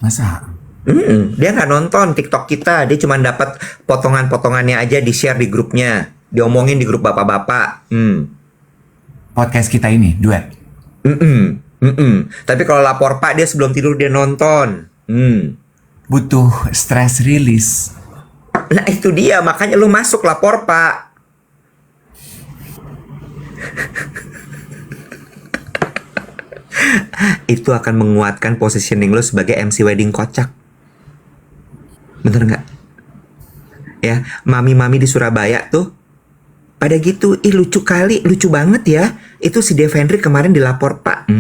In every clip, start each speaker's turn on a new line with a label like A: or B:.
A: Masa?
B: Dia nggak nonton TikTok kita, dia cuma dapat potongan-potongannya aja di share di grupnya, diomongin di grup bapak-bapak.
A: Podcast kita ini, duet.
B: Tapi kalau lapor Pak dia sebelum tidur dia nonton.
A: Butuh stress release.
B: Nah itu dia, makanya lu masuk lapor Pak. Itu akan menguatkan positioning lu sebagai MC wedding kocak. Bener nggak? Ya, mami-mami di Surabaya tuh pada gitu, lucu kali, lucu banget ya. Itu si Dave Hendrik kemarin dilapor Pak.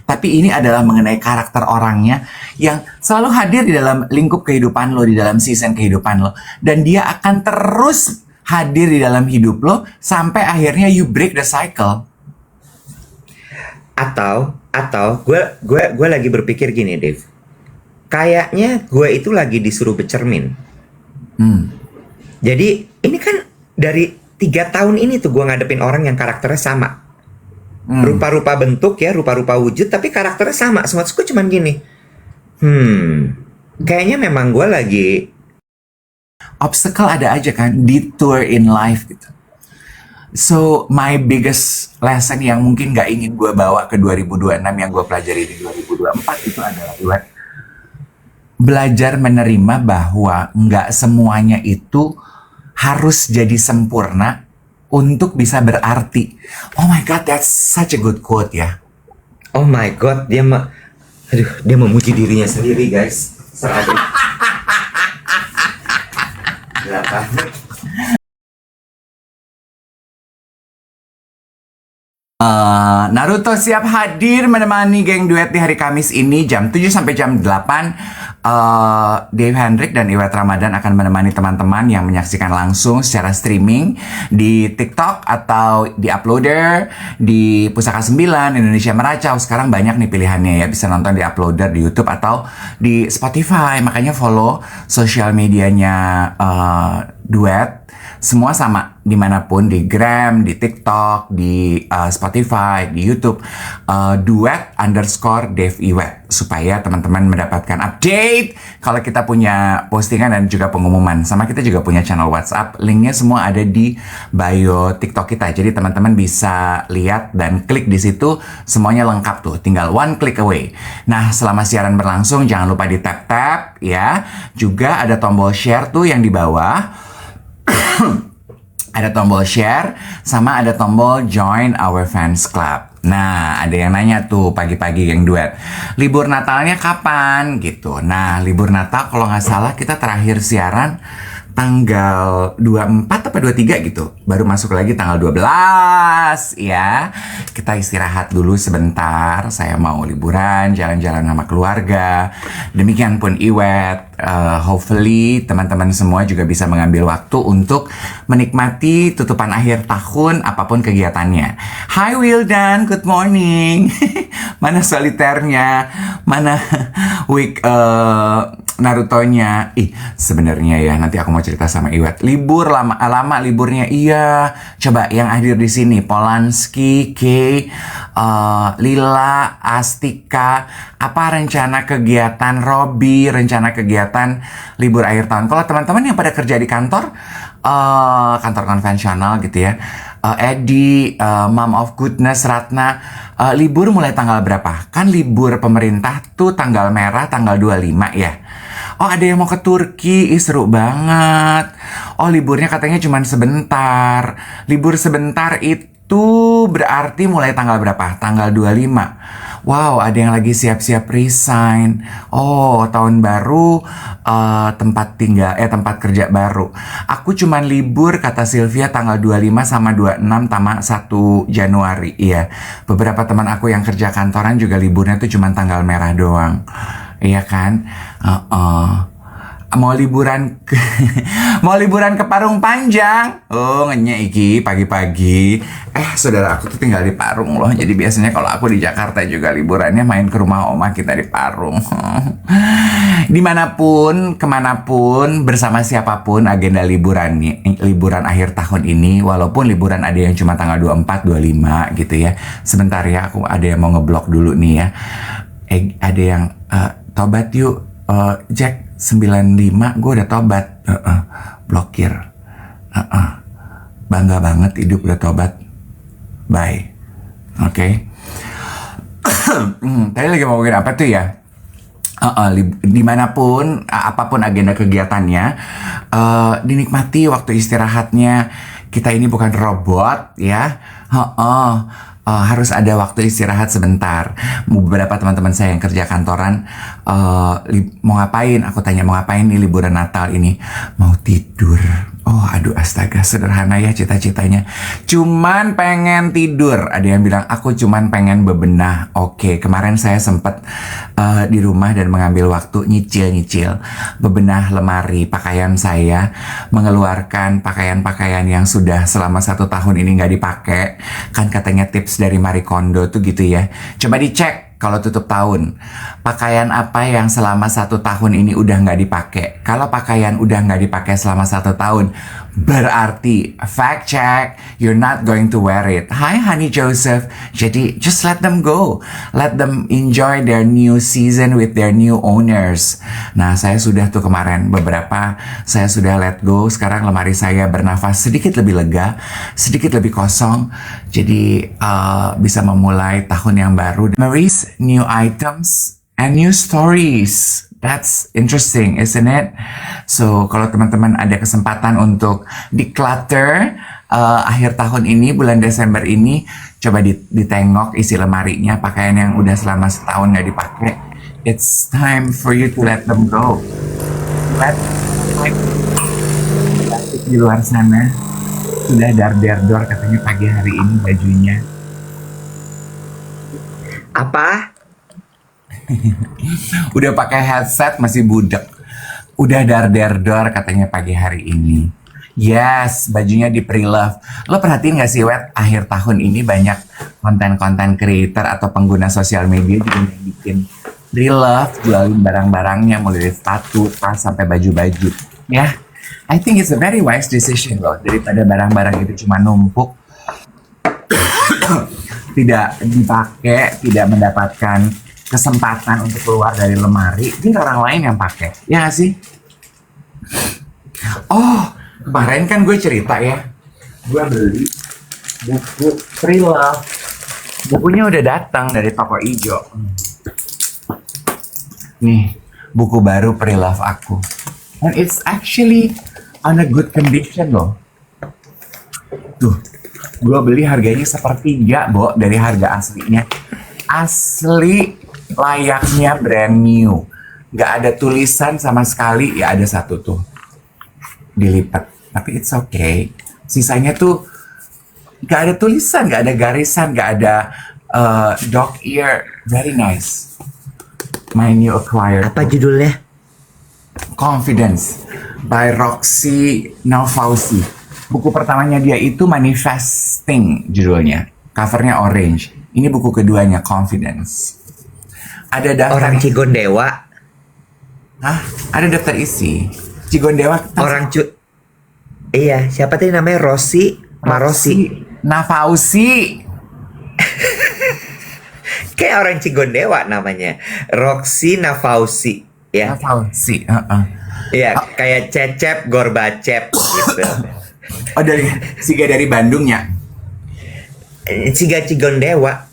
A: Tapi ini adalah mengenai karakter orangnya yang selalu hadir di dalam lingkup kehidupan lo, di dalam season kehidupan lo. Dan dia akan terus hadir di dalam hidup lo sampai akhirnya you break the cycle.
B: Atau gue lagi berpikir gini, Dave. Kayaknya gue itu lagi disuruh bercermin. Jadi ini kan dari 3 tahun ini tuh gue ngadepin orang yang karakternya sama. Rupa-rupa bentuk ya, rupa-rupa wujud, tapi karakternya sama. Semua gue cuman gini. Kayaknya memang gue lagi...
A: Obstacle ada aja kan, detour in life gitu. So, my biggest lesson yang mungkin gak ingin gue bawa ke 2026 yang gue pelajari di 2024 itu adalah belajar menerima bahwa nggak semuanya itu harus jadi sempurna untuk bisa berarti. Oh my God, that's such a good quote ya.
B: Oh my God, dia memuji dirinya sendiri, guys. Seragam. Berapa?
A: Naruto siap hadir menemani geng duet di hari Kamis ini jam 7 sampai jam 8. Dave Hendrik dan Iwet Ramadan akan menemani teman-teman yang menyaksikan langsung secara streaming di TikTok atau di Uploader, di Pusaka 9, Indonesia Meracau. Sekarang banyak nih pilihannya ya, bisa nonton di Uploader, di YouTube atau di Spotify. Makanya follow sosial medianya duet. Semua sama, dimanapun, di Gram, di TikTok, di Spotify, di YouTube, duet_Dave Iwet, supaya teman-teman mendapatkan update kalau kita punya postingan dan juga pengumuman. Sama kita juga punya channel WhatsApp, linknya semua ada di bio TikTok kita. Jadi teman-teman bisa lihat dan klik di situ, semuanya lengkap tuh, tinggal one click away. Nah, selama siaran berlangsung jangan lupa di tap-tap ya. Juga ada tombol share tuh yang di bawah. Ada tombol share, sama ada tombol join our fans club. Nah, ada yang nanya tuh pagi-pagi yang duet, libur Natalnya kapan gitu. Nah, libur Natal kalau nggak salah kita terakhir siaran tanggal 24 atau 23 gitu. Baru masuk lagi tanggal 12 ya. Kita istirahat dulu sebentar. Saya mau liburan, jalan-jalan sama keluarga. Demikian pun Iwet. Hopefully teman-teman semua juga bisa mengambil waktu untuk menikmati tutupan akhir tahun apapun kegiatannya. Hi Wildan, good morning. Mana soliternya? Mana week Naruto-nya. Sebenarnya ya nanti aku mau cerita sama Iwet. Libur lama liburnya. Iya. Coba yang hadir di sini Polanski, Kay, Lila, Astika, apa rencana kegiatan Robby, rencana kegiatan libur akhir tahun. Kalau teman-teman yang pada kerja di kantor konvensional gitu ya. Edi, Mom of Goodness, Ratna, libur mulai tanggal berapa? Kan libur pemerintah tuh tanggal merah tanggal 25 ya. Oh, ada yang mau ke Turki, seru banget. Oh, liburnya katanya cuma sebentar. Libur sebentar itu berarti mulai tanggal berapa? Tanggal 25. Wow, ada yang lagi siap-siap resign. Oh, tahun baru, tempat kerja baru. Aku cuman libur, kata Sylvia, tanggal 25 sama 26 sama 1 Januari. Iya, beberapa teman aku yang kerja kantoran juga liburnya tuh cuman tanggal merah doang. Iya kan? Mau liburan ke Parung Panjang. Oh, ngenyek iki pagi-pagi. Saudara aku tuh tinggal di Parung loh. Jadi biasanya kalau aku di Jakarta juga liburannya main ke rumah oma kita di Parung. Dimanapun, kemanapun, bersama siapapun agenda liburan akhir tahun ini. Walaupun liburan ada yang cuma tanggal 24, 25 gitu ya. Sebentar ya, aku ada yang mau ngeblok dulu nih ya. ada yang tobat yuk, Jack 95 gue udah tobat. Blokir. Bangga banget hidup udah tobat. Bye. Oke. Tadi lagi mau ngomongin apa tuh ya? Dimanapun, apapun agenda kegiatannya, dinikmati waktu istirahatnya. Kita ini bukan robot ya. Harus ada waktu istirahat sebentar. Beberapa teman-teman saya yang kerja kantoran, mau ngapain? Aku tanya mau ngapain nih liburan Natal ini? Mau tidur. Oh, aduh astaga, sederhana ya cita-citanya. Cuman pengen tidur. Ada yang bilang aku cuman pengen bebenah. Oke, kemarin saya sempat di rumah dan mengambil waktu nyicil-nyicil bebenah lemari pakaian saya, mengeluarkan pakaian-pakaian yang sudah selama 1 tahun ini nggak dipakai. Kan katanya tips dari Marie Kondo tuh gitu ya. Coba dicek kalau tutup tahun, pakaian apa yang selama 1 tahun ini udah nggak dipakai. Kalau pakaian udah nggak dipakai selama 1 tahun, berarti fact check, you're not going to wear it. Hi Honey Joseph. Jadi just let them go, let them enjoy their new season with their new owners. Nah, saya sudah tuh kemarin beberapa saya sudah let go. Sekarang lemari saya bernafas sedikit lebih lega, sedikit lebih kosong. Jadi bisa memulai tahun yang baru. Marie's new items and new stories. That's interesting, isn't it? So, kalau teman-teman ada kesempatan untuk declutter akhir tahun ini, bulan Desember ini, coba ditengok isi lemarinya, pakaian yang udah selama setahun nggak dipakai. It's time for you to let them go. Let plastik di luar sana sudah dar-dar-dor katanya pagi hari ini bajunya.
B: Apa?
A: Udah pakai headset masih budek. Udah dar-dar-dor katanya pagi hari ini. Yes, bajunya di pre-love. Lo perhatiin gak sih, Wet? Akhir tahun ini banyak konten-konten creator atau pengguna sosial media juga yang bikin pre-love, jualin barang-barangnya mulai dari sepatu, tas, sampai baju-baju. Ya, I think it's a very wise decision loh. Daripada barang-barang itu cuma numpuk, tidak dipakai, tidak mendapatkan kesempatan untuk keluar dari lemari, ini orang lain yang pakai, ya gak sih? Oh, kemarin kan gue cerita ya, gue beli buku pre-love. Bukunya udah datang dari toko ijo. Nih, buku baru pre-love aku. And it's actually on a good condition loh. Tuh, gue beli harganya sepertiga, Bo, dari harga aslinya. Asli layaknya brand new. Gak ada tulisan sama sekali. Ya ada satu tuh dilipat, tapi it's okay. Sisanya tuh gak ada tulisan, gak ada garisan, gak ada dog ear. Very nice. My new acquired.
B: Apa judulnya?
A: Confidence by Roxy Nafausi. Buku pertamanya dia itu Manifesting judulnya. Covernya orange. Ini buku keduanya, Confidence. Ada daftar
B: Orang Cigondewa.
A: Hah? Ada daftar isi. Cigondewa.
B: Iya, siapa tadi namanya? Rosi
A: Nafausi.
B: Kayak orang Cigondewa namanya. Roxy Nafausi. Ya.
A: Nafausi.
B: Iya, kayak Cecep Gorbacep gitu.
A: Oh, Siga dari Bandung ya?
B: Siga Cigondewa.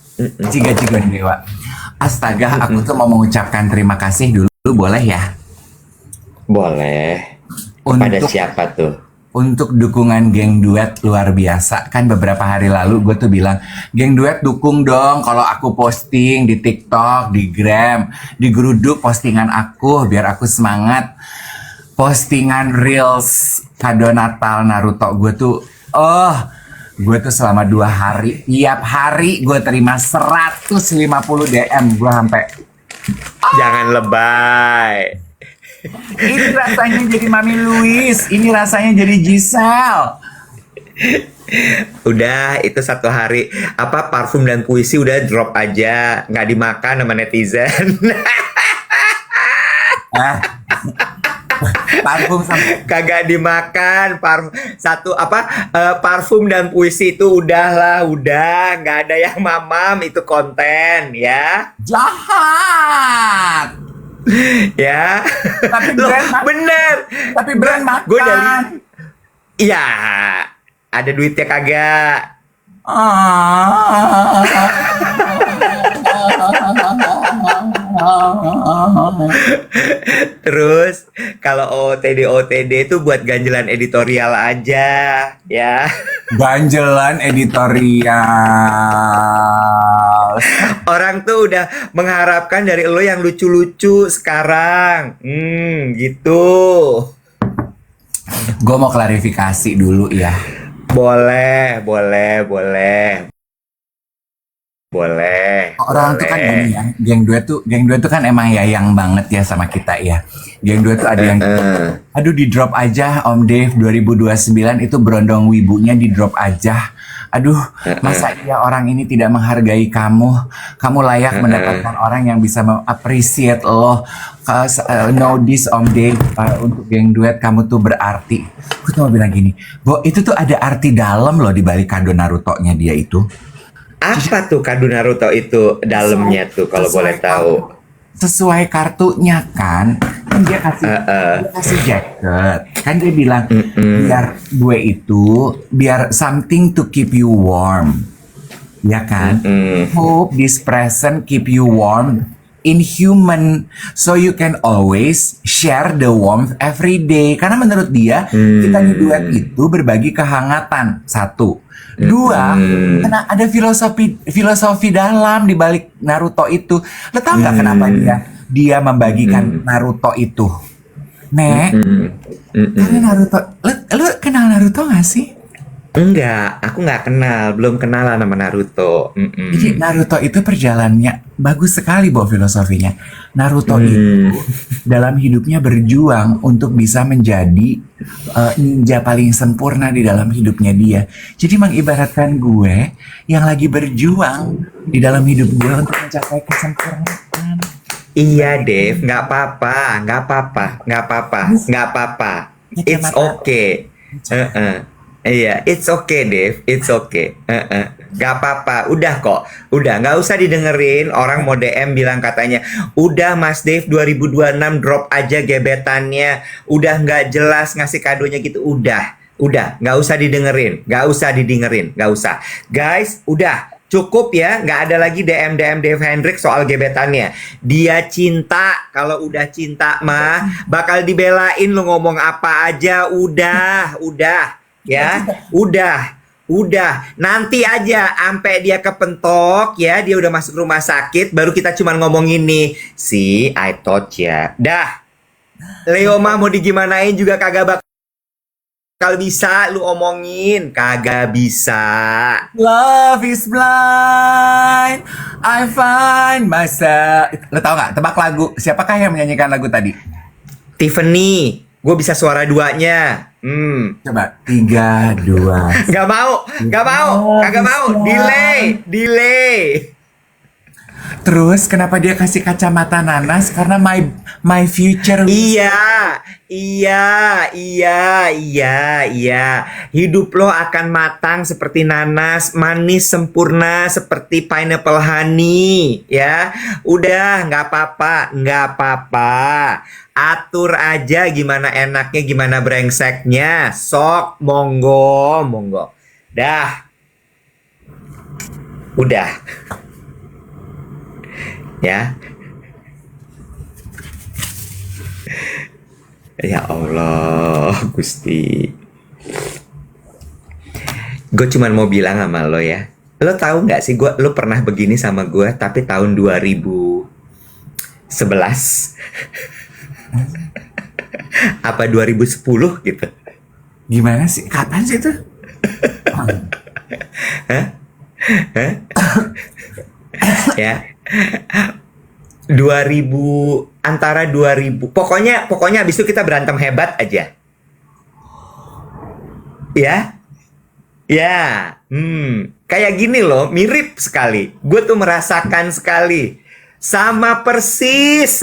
A: Siga Cigondewa. Astaga, aku tuh mau mengucapkan terima kasih dulu, boleh ya?
B: Boleh. Pada siapa tuh?
A: Untuk dukungan geng duet luar biasa. Kan beberapa hari lalu gue tuh bilang, geng duet dukung dong kalau aku posting di TikTok, di Gram, di Geruduk postingan aku biar aku semangat. Postingan Reels kado Natal Naruto gue tuh, gue tuh selama 2 hari, tiap hari gue terima 150 DM. Gue sampai
B: Jangan lebay.
A: ini rasanya jadi Mami Louise, ini rasanya jadi Giselle.
B: Udah, itu 1 hari. Apa, parfum dan puisi udah drop aja. Nggak dimakan sama netizen.
A: Parfum sama
B: Kagak dimakan. Parfum dan puisi itu udahlah, udah nggak ada yang mamam, itu konten ya.
A: jahat.
B: Ya.
A: Tapi
B: Loh,
A: brand
B: bener.
A: tapi brand
B: Gue dari
A: makan.
B: ya ada duitnya kagak. Terus kalau OTD itu buat ganjelan editorial aja ya.
A: Ganjelan editorial.
B: Orang tuh udah mengharapkan dari lo yang lucu-lucu sekarang. Gitu.
A: Gue mau klarifikasi dulu ya.
B: Boleh, boleh, boleh. Boleh.
A: Orang tuh kan
B: Boleh.
A: gini ya, geng duet tuh kan emang yayang banget ya sama kita ya. Geng duet tuh ada yang, aduh di drop aja Om Dave 2029 itu berondong wibunya di drop aja. Aduh, masa iya orang ini tidak menghargai kamu? Kamu layak mendapatkan orang yang bisa appreciate lo. Know this Om Dave, untuk geng duet kamu tuh berarti. Aku tuh mau bilang gini, Bo, itu tuh ada arti dalam loh di balik kado Naruto-nya dia itu.
B: Apa tuh kado Naruto itu dalamnya tuh kalau boleh tahu?
A: Sesuai kartunya kan dia kasih jaket kan, dia bilang biar gue itu biar something to keep you warm, ya kan. Hope this present keep you warm in human, so you can always share the warmth every day. Karena menurut dia kita di duet itu berbagi kehangatan, satu. Dua, karena ada filosofi dalam di balik Naruto itu. Lo tau nggak kenapa dia membagikan Naruto itu? Nek, karena Naruto, lo kenal Naruto nggak sih?
B: Enggak, aku nggak kenal, belum kenalan sama Naruto.
A: Jadi Naruto itu perjalanannya bagus sekali bawa filosofinya. Naruto itu dalam hidupnya berjuang untuk bisa menjadi ninja paling sempurna di dalam hidupnya dia. Jadi mengibaratkan gue yang lagi berjuang di dalam hidup gue untuk mencapai kesempurnaan.
B: Iya, Dev, nggak apa-apa, nggak apa-apa, nggak apa-apa, nggak apa-apa. It's okay. Iya, it's okay, Dev. It's okay. Gak apa-apa. Udah kok. Udah, nggak usah didengerin. Orang mau DM bilang katanya, udah Mas Dev 2026 drop aja gebetannya. Udah nggak jelas ngasih kadonya gitu. Udah. Nggak usah didengerin. Nggak usah didengerin. Nggak usah. Guys, udah. Cukup ya, nggak ada lagi DM Dave Hendrik soal gebetannya. Dia cinta, kalau udah cinta mah bakal dibelain lu ngomong apa aja. Udah. Ya, udah. Nanti aja sampai dia kepentok ya, dia udah masuk rumah sakit, baru kita cuman ngomong ini. See, I thought ya. Dah. Leo mah mau digimanain juga kagak bakal bisa lu omongin, kagak bisa.
A: Love is blind, I find myself. Lo tau gak? Tebak lagu. Siapakah yang menyanyikan lagu tadi?
B: Tiffany, gue bisa suara duanya.
A: Coba 3, 2.
B: Gak mau, kagak mau. Delay.
A: Terus kenapa dia kasih kacamata nanas? Karena my future.
B: Iya. Hidup lo akan matang seperti nanas, manis sempurna seperti pineapple honey, ya. Udah, nggak apa-apa. Atur aja gimana enaknya, gimana brengseknya. Sok, monggo. Dah. Udah. Ya. Ya Allah, Gusti. Gue cuman mau bilang sama lo ya. Lo tahu nggak sih lo pernah begini sama gue tapi tahun 2011 apa 2010 gitu.
A: Gimana sih? Kapan sih itu?
B: Ya. 2000 antara 2000 pokoknya abis itu kita berantem hebat aja ya kayak gini loh, mirip sekali, gue tuh merasakan sekali sama persis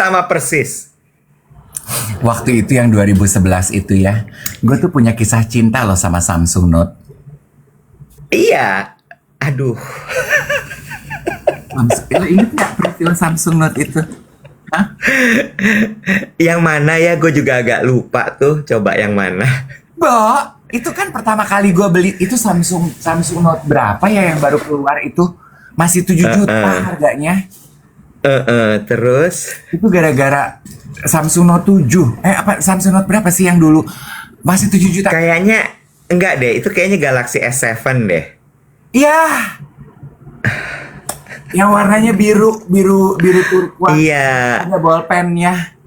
A: Waktu itu yang 2011 itu ya, gue tuh punya kisah cinta loh sama Samsung Note.
B: Iya. Aduh.
A: Lo inget gak peristiwa Samsung Note itu? Hah?
B: Yang mana ya? Gue juga agak lupa tuh. Coba yang mana?
A: Bo, itu kan pertama kali gue beli itu Samsung Note berapa ya yang baru keluar itu? Masih 7 juta harganya.
B: Terus?
A: Itu gara-gara Samsung Note 7. Apa Samsung Note berapa sih yang dulu? Masih 7 juta.
B: Kayaknya enggak deh. Itu kayaknya Galaxy S7 deh.
A: Iya. Yang warnanya biru turquoise.
B: Iya.
A: Ada bolpennya.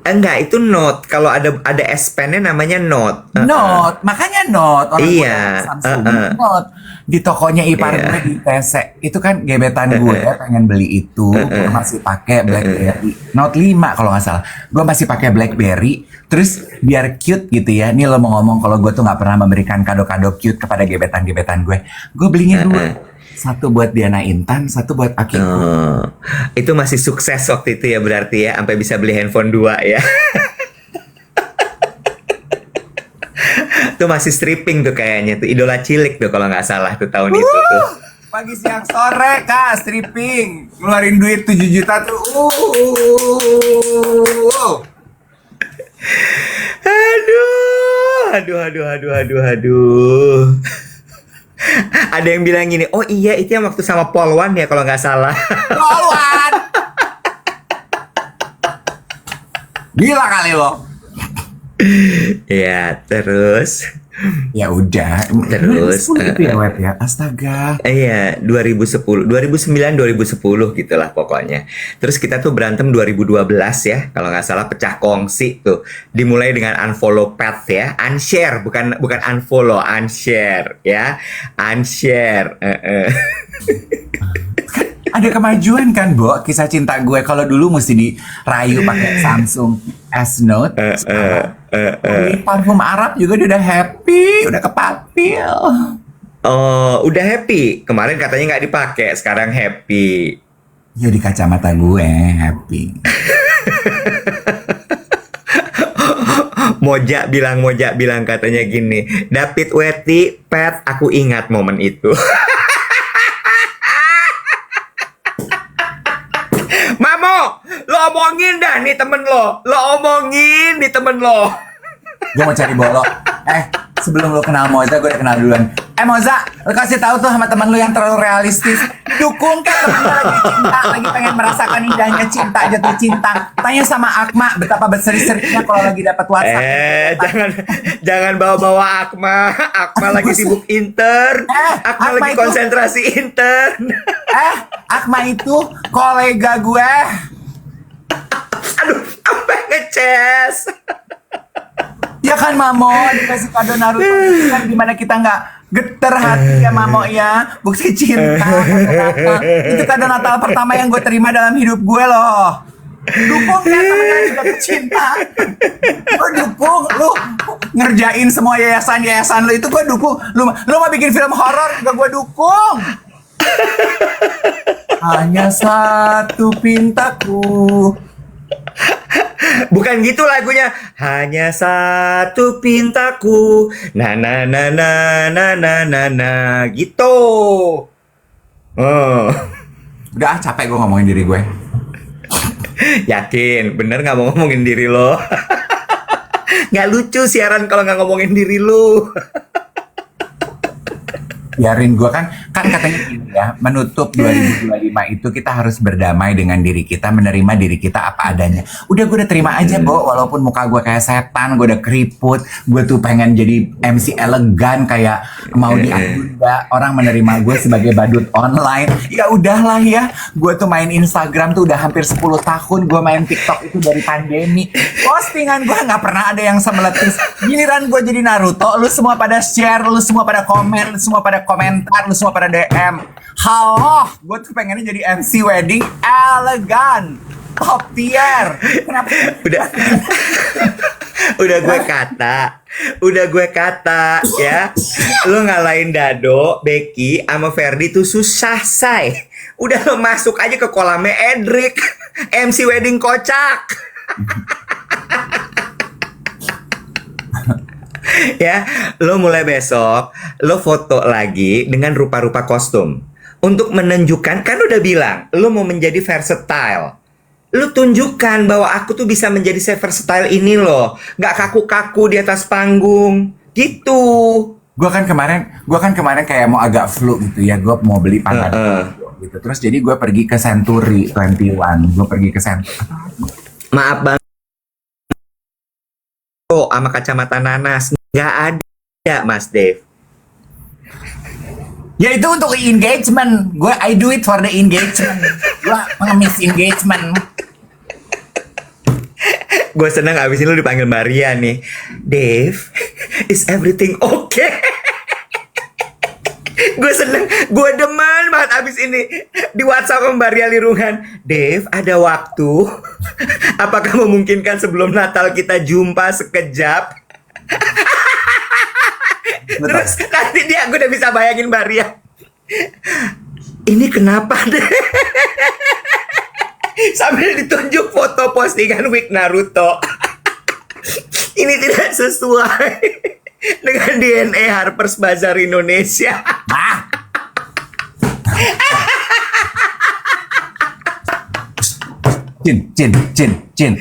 B: Enggak, itu Note. Kalau ada S Pen-nya namanya Note.
A: Note, makanya Note. Orang
B: Iya,
A: Samsung Note. Di tokonya ipar
B: Iya.
A: gue di TC. Itu kan gebetan gue pengen beli itu. Gue masih pakai BlackBerry Note 5 kalau nggak salah. Gue masih pakai BlackBerry. Terus biar cute gitu ya. Nih lo mau ngomong kalau gue tuh nggak pernah memberikan kado-kado cute kepada gebetan-gebetan gue. Gue belinya dua. Satu buat Diana Intan, satu buat Aki.
B: Oh, itu masih sukses waktu itu ya berarti ya. Sampai bisa beli handphone 2 ya. Tuh masih stripping tuh kayaknya tuh. Idola cilik tuh kalau nggak salah tuh tahun itu tuh.
A: Pagi siang sore kak stripping ngeluarin duit 7 juta tuh.
B: Aduh. Ada yang bilang gini, oh iya itu yang waktu sama Polwan ya kalau nggak salah.
A: Polwan. Gila kali lo.
B: Ya terus.
A: Ya udah.
B: Terus,
A: itu ya web ya. Astaga.
B: Iya, 2010, 2009, 2010 gitulah pokoknya. Terus kita tuh berantem 2012 ya, kalau nggak salah pecah kongsi tuh. Dimulai dengan unfollow path ya, unshare bukan unfollow, unshare ya, unshare.
A: Ada kemajuan kan, Bo? Kisah cinta gue kalau dulu mesti dirayu pakai Samsung S Note. Beli parfum Arab juga dia udah happy, udah kepapil.
B: Oh, udah happy. Kemarin katanya nggak dipakai, sekarang happy.
A: Ya di kacamata gue happy.
B: Moja bilang katanya gini, David Weti, Pet, aku ingat momen itu. Mamo, lo omongin dah nih temen lo. Omongin nih temen lo.
A: Gue mau cari bolok. Sebelum lo kenal Moza, gue udah kenal duluan. Moza, lo kasih tahu tuh sama teman lo yang terlalu realistis. Dukung kan temen lagi cinta, lagi pengen merasakan indahnya cinta, jatuh cinta. Tanya sama Akma betapa berseri-serinya kalau lagi dapat WhatsApp.
B: Jangan bawa-bawa Akma. Akma lagi sibuk intern. Akma lagi
A: itu,
B: konsentrasi intern.
A: Akma itu kolega gue.
B: Aduh, sampai ngeces.
A: Ya kan Mamo, dikasih kado Naruto kan gimana kita nggak geter hati ya Mamo ya. Bukti cinta. Itu kado Natal pertama yang gue terima dalam hidup gue loh. Dukung ya temen-temen juga cinta. Gue dukung lu ngerjain semua yayasan lu itu gue dukung. Lu mau bikin film horor juga gue dukung. Hanya satu pintaku.
B: Bukan gitu lagunya. Hanya satu pintaku. Na na na na na na na na gitu. Oh.
A: Udah capek gue ngomongin diri gue.
B: Yakin, bener nggak mau ngomongin diri lo? Nggak lucu siaran kalau nggak ngomongin diri lo.
A: Biarin gue kan katanya gini ya, menutup 2025 itu kita harus berdamai dengan diri kita, menerima diri kita apa adanya. Udah gue udah terima aja, Bo, walaupun muka gue kayak setan, gue udah keriput, gue tuh pengen jadi MC elegan kayak mau diagunda, orang menerima gue sebagai badut online. Ya udahlah ya, gue tuh main Instagram tuh udah hampir 10 tahun, gue main TikTok itu dari pandemi. Postingan gue nggak pernah ada yang semeletis. Giliran gue jadi Naruto, lu semua pada share, lu semua pada komen, lu semua pada komentar, lu semua pada DM. Halo, gue tuh pengennya jadi MC wedding elegan, top tier. Kenapa?
B: Udah gue kata ya. Lu ngalahin Dado, Becky, sama Ferdi tuh susah, say. Udah lo masuk aja ke kolamnya Edric, MC wedding kocak. Ya, lo mulai besok, lo foto lagi dengan rupa-rupa kostum. Untuk menunjukkan, kan udah bilang, lo mau menjadi versatile. Lo tunjukkan bahwa aku tuh bisa menjadi versatile ini loh. Nggak kaku-kaku di atas panggung. Gitu.
A: Gua kan kemarin kayak mau agak flu gitu ya. Gua mau beli pandan gitu. Terus jadi gue pergi ke Century 21. Gue pergi ke Century.
B: Maaf bang. Oh, sama kacamata nanas. Nggak ada, Mas Dave.
A: Ya itu untuk engagement. I do it for the engagement. Gue pengemis engagement.
B: Gue senang abis ini lu dipanggil Maria nih. Dave, is everything okay? Gue seneng, gue demen banget abis ini di WhatsApp sama Mbak Ria Lirungan. Dave, ada waktu? Apakah memungkinkan sebelum Natal kita jumpa sekejap? Terus nanti gue udah bisa bayangin Mbak Ria. Ini kenapa deh? Sambil ditunjuk foto postingan wig Naruto. Ini tidak sesuai dengan DNA Harper's Bazaar Indonesia.
A: Cin.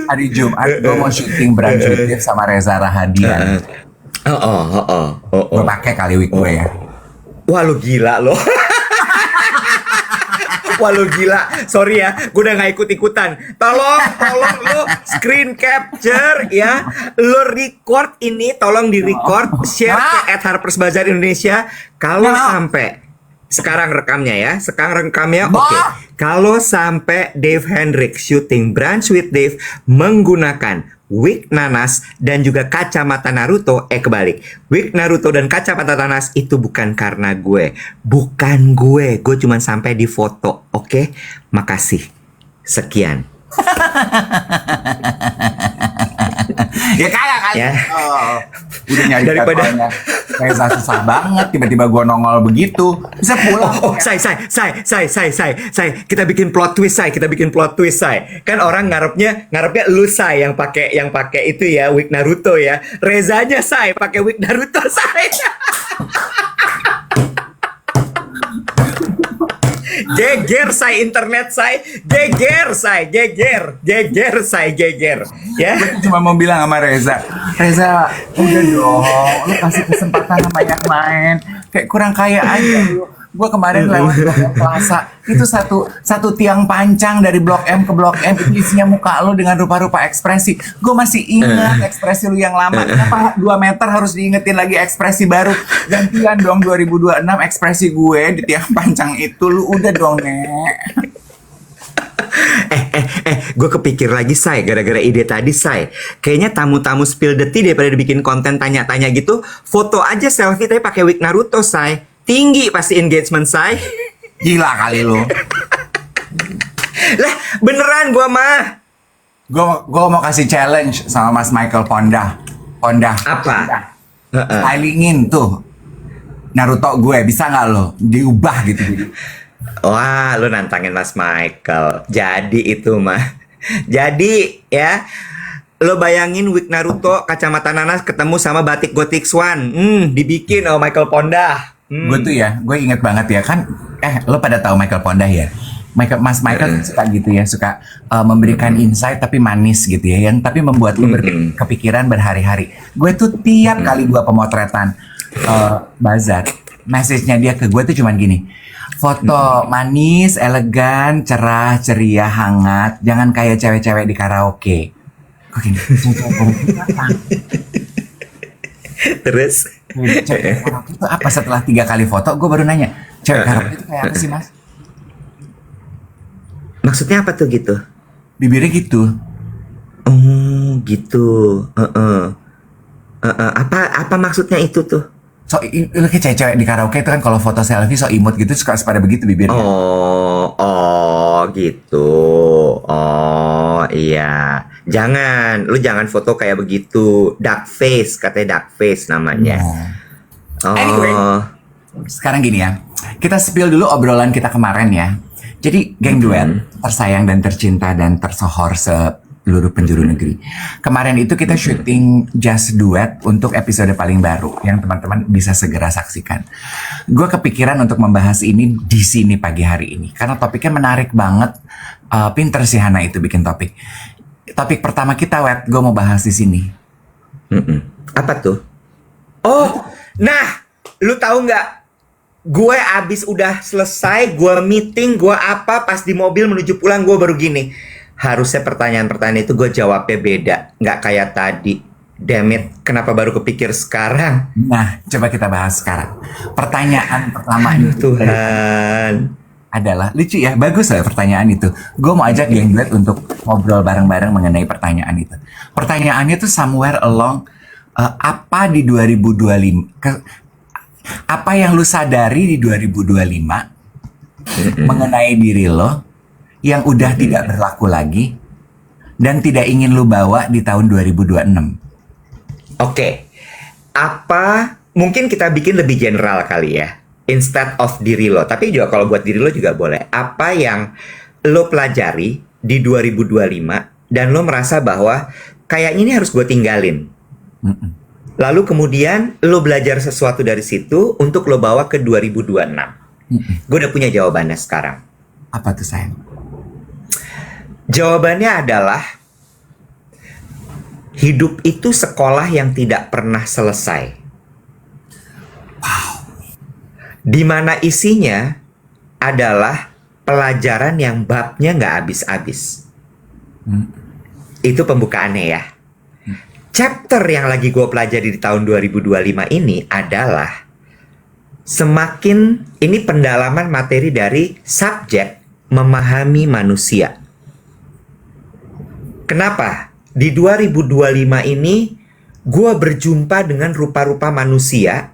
A: Hari Jumat gue mau syuting brand Sweet sama Reza Rahadian. Gue pakai kali wig gue ya.
B: Wah lu gila lo. Wah lu gila. Sorry ya, gue udah gak ikut-ikutan. Tolong lo screen capture ya. Lo record ini, tolong di record, share ke @Harper's Bazaar Indonesia. Kalau sampai sekarang rekamnya, oke. Kalau sampai Dave Hendrik syuting Brunch with Dave menggunakan wig nanas dan juga kacamata Naruto, kebalik. Wig Naruto dan kacamata nanas itu bukan karena gue. Bukan gue cuma sampai di foto, oke? Makasih. Sekian.
A: Ya kayak kali.
B: Ya.
A: Udah nyari
B: Daripada
A: Reza susah banget, tiba-tiba gue nongol begitu. Bisa pulang.
B: Say, kita bikin plot twist, say. Kan orang ngarepnya lu, say, yang pakai itu ya, wig Naruto ya. Rezanya, say, pakai wig Naruto, say. Geger, say, internet, say. Geger, say. Ya.
A: Gue cuma mau bilang sama Reza, udah dong, lu kasih kesempatan sama yang lain. Kayak kurang kaya aja lu. Gue kemarin lewat Blok M Plaza, itu satu tiang pancang dari Blok M ke Blok M, itu isinya muka lu dengan rupa-rupa ekspresi. Gue masih ingat ekspresi lu yang lama. Kenapa 2 meter harus diingetin lagi ekspresi baru? Gantian dong 2026 ekspresi gue di tiang pancang itu. Lu udah dong, Nek.
B: Gue kepikir lagi, say, gara-gara ide tadi, say. Kayaknya tamu-tamu spill the tea daripada dibikin konten tanya-tanya gitu, foto aja selfie tapi pakai wig Naruto, say. Tinggi pasti engagement, say.
A: Gila kali lu.
B: Lah, beneran gua mah.
A: Gue mau kasih challenge sama Mas Michael Pondah.
B: Apa?
A: Stylingin tuh Naruto gue, bisa nggak lo diubah gitu?
B: Wah, lu nantangin Mas Michael. Jadi itu mah. Jadi ya, lo bayangin wig Naruto, kacamata nanas ketemu sama batik Gothic Swan. Dibikin Michael Pondah.
A: Gue tuh ya, gue inget banget ya kan. Lo pada tahu Michael Pondah ya? Mas Michael suka gitu ya, suka memberikan insight tapi manis gitu ya, yang tapi membuat lo kepikiran berhari-hari. Gue tuh tiap kali gue pemotretan bazar, message-nya dia ke gue tuh cuman gini. Foto manis, elegan, cerah, ceria, hangat. Jangan kayak cewek-cewek di karaoke. Kok gini?
B: Terus?
A: Cewek karaoke itu apa? Setelah 3 kali foto, gue baru nanya. Cewek karaoke itu kayak apa sih, Mas?
B: Maksudnya apa tuh gitu?
A: Bibirnya gitu.
B: Oh, gitu. Apa maksudnya itu tuh?
A: So, kayak cewek-cewek di karaoke itu kan kalau foto selfie so imut gitu suka pada begitu bibirnya.
B: Oh, gitu. Oh, iya. Lu jangan foto kayak begitu. Dark face, katanya dark face namanya.
A: Anyway, sekarang gini ya. Kita spill dulu obrolan kita kemarin ya. Jadi, geng duet tersayang dan tercinta dan tersohor seluruh penjuru negeri. Kemarin itu kita syuting Just Duet untuk episode paling baru yang teman-teman bisa segera saksikan. Gue kepikiran untuk membahas ini di sini pagi hari ini karena topiknya menarik banget. Pinter sih Hana itu bikin topik. Topik pertama kita, Wet, gue mau bahas di sini.
B: Apa tuh? Oh, nah, lu tahu nggak? Gue abis udah selesai, gue meeting, gue apa, pas di mobil menuju pulang gue baru gini. Harusnya pertanyaan-pertanyaan itu gue jawabnya beda, nggak kayak tadi. Damn it, kenapa baru kepikir sekarang?
A: Nah, coba kita bahas sekarang. Pertanyaan pertama itu
B: Tuhan.
A: adalah, lucu ya, bagus lah pertanyaan itu. Gue mau ajak geng duet untuk ngobrol bareng-bareng mengenai pertanyaan itu. Pertanyaannya tuh somewhere along, apa di 2025, apa yang lu sadari di 2025 mengenai diri lo yang udah tidak berlaku lagi dan tidak ingin lu bawa di tahun 2026.
B: Oke, apa mungkin kita bikin lebih general kali ya, instead of diri lo. Tapi juga kalau buat diri lo juga boleh. Apa yang lo pelajari di 2025 dan lo merasa bahwa kayaknya ini harus gue tinggalin. Lalu kemudian lo belajar sesuatu dari situ untuk lo bawa ke 2026. Gue udah punya jawabannya sekarang.
A: Apa tuh sayang?
B: Jawabannya adalah hidup itu sekolah yang tidak pernah selesai. Di mana isinya adalah pelajaran yang babnya nggak habis-habis. Itu pembukaannya ya. Chapter yang lagi gue pelajari di tahun 2025 ini adalah semakin ini pendalaman materi dari subjek memahami manusia. Kenapa? Di 2025 ini gue berjumpa dengan rupa-rupa manusia.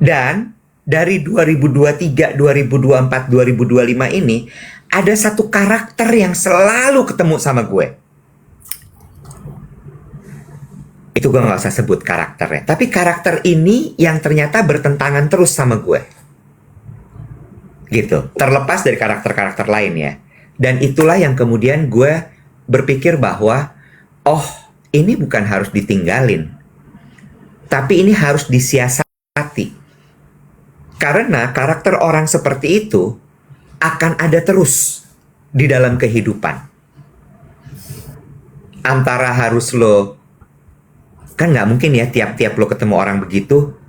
B: Dan dari 2023, 2024, 2025 ini ada satu karakter yang selalu ketemu sama gue. Itu gue gak usah sebut karakternya. Tapi karakter ini yang ternyata bertentangan terus sama gue. Gitu. Terlepas dari karakter-karakter lain ya. Dan itulah yang kemudian gue berpikir bahwa oh, ini bukan harus ditinggalin. Tapi ini harus disiasati. Karena karakter orang seperti itu akan ada terus di dalam kehidupan. Antara harus lo, kan nggak mungkin ya tiap-tiap lo ketemu orang begitu,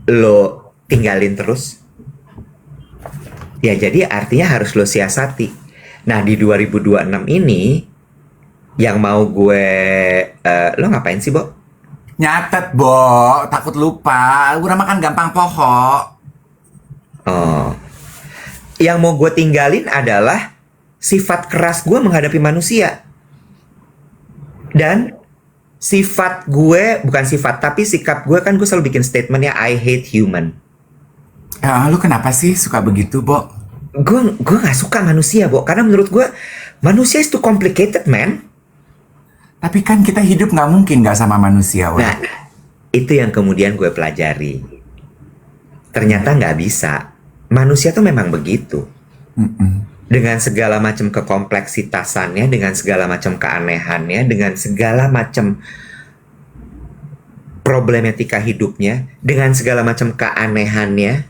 B: lo tinggalin terus. Ya jadi artinya harus lo siasati. Nah di 2026 ini, yang mau gue, lo ngapain sih, Bo?
A: Nyatet, Bo. Takut lupa. Gue makan gampang pohon.
B: Oh, yang mau gue tinggalin adalah sifat keras gue menghadapi manusia. Dan sifat gue, bukan sifat, tapi sikap gue kan gue selalu bikin statementnya I hate human.
A: Lu kenapa sih suka begitu, Bo?
B: Gue gak suka manusia, Bo. Karena menurut gue manusia is too complicated, man.
A: Tapi kan kita hidup gak mungkin gak sama manusia, Bo.
B: Nah, itu yang kemudian gue pelajari. Ternyata gak bisa. Manusia tuh memang begitu. Dengan segala macam kekompleksitasannya, dengan segala macam keanehannya, dengan segala macam problematika hidupnya, dengan segala macam keanehannya,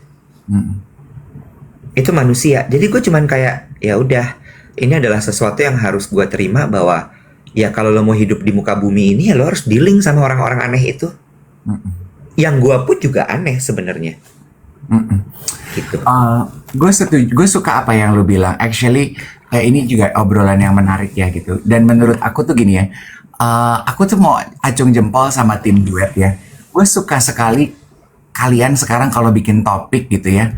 B: itu manusia. Jadi gue cuman kayak, ya udah, ini adalah sesuatu yang harus gue terima bahwa ya kalau lo mau hidup di muka bumi ini ya lo harus dealing sama orang-orang aneh itu. Yang gue pun juga aneh sebenarnya. Gitu.
A: Gue suka apa yang lu bilang. Actually, ini juga obrolan yang menarik ya gitu. Dan menurut aku tuh gini ya, aku tuh mau acung jempol sama tim duet ya. Gue suka sekali kalian sekarang kalau bikin topik gitu ya.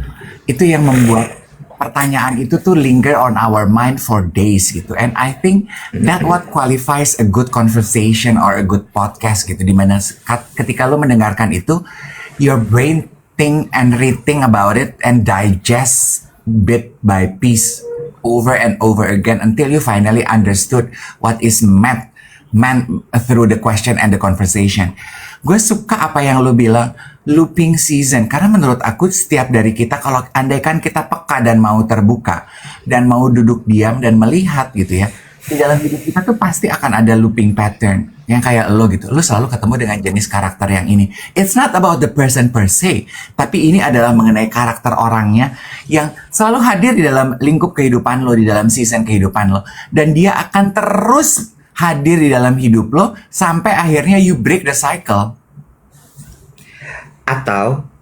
A: Itu yang membuat pertanyaan itu tuh linger on our mind for days gitu. And I think that what qualifies a good conversation or a good podcast gitu. Dimana ketika lu mendengarkan itu, your brain think and rethink about it and digest bit by piece over and over again until you finally understood what is meant through the question and the conversation. Gue suka apa yang lu bilang, looping season, karena menurut aku setiap dari kita, kalau andaikan kita peka dan mau terbuka dan mau duduk diam dan melihat gitu ya, di dalam hidup kita tuh pasti akan ada looping pattern yang kayak lo gitu. Lo selalu ketemu dengan jenis karakter yang ini. It's not about the person per se, tapi ini adalah mengenai karakter orangnya yang selalu hadir di dalam lingkup kehidupan lo, di dalam season kehidupan lo. Dan dia akan terus hadir di dalam hidup lo sampai akhirnya you break the cycle.
B: Atau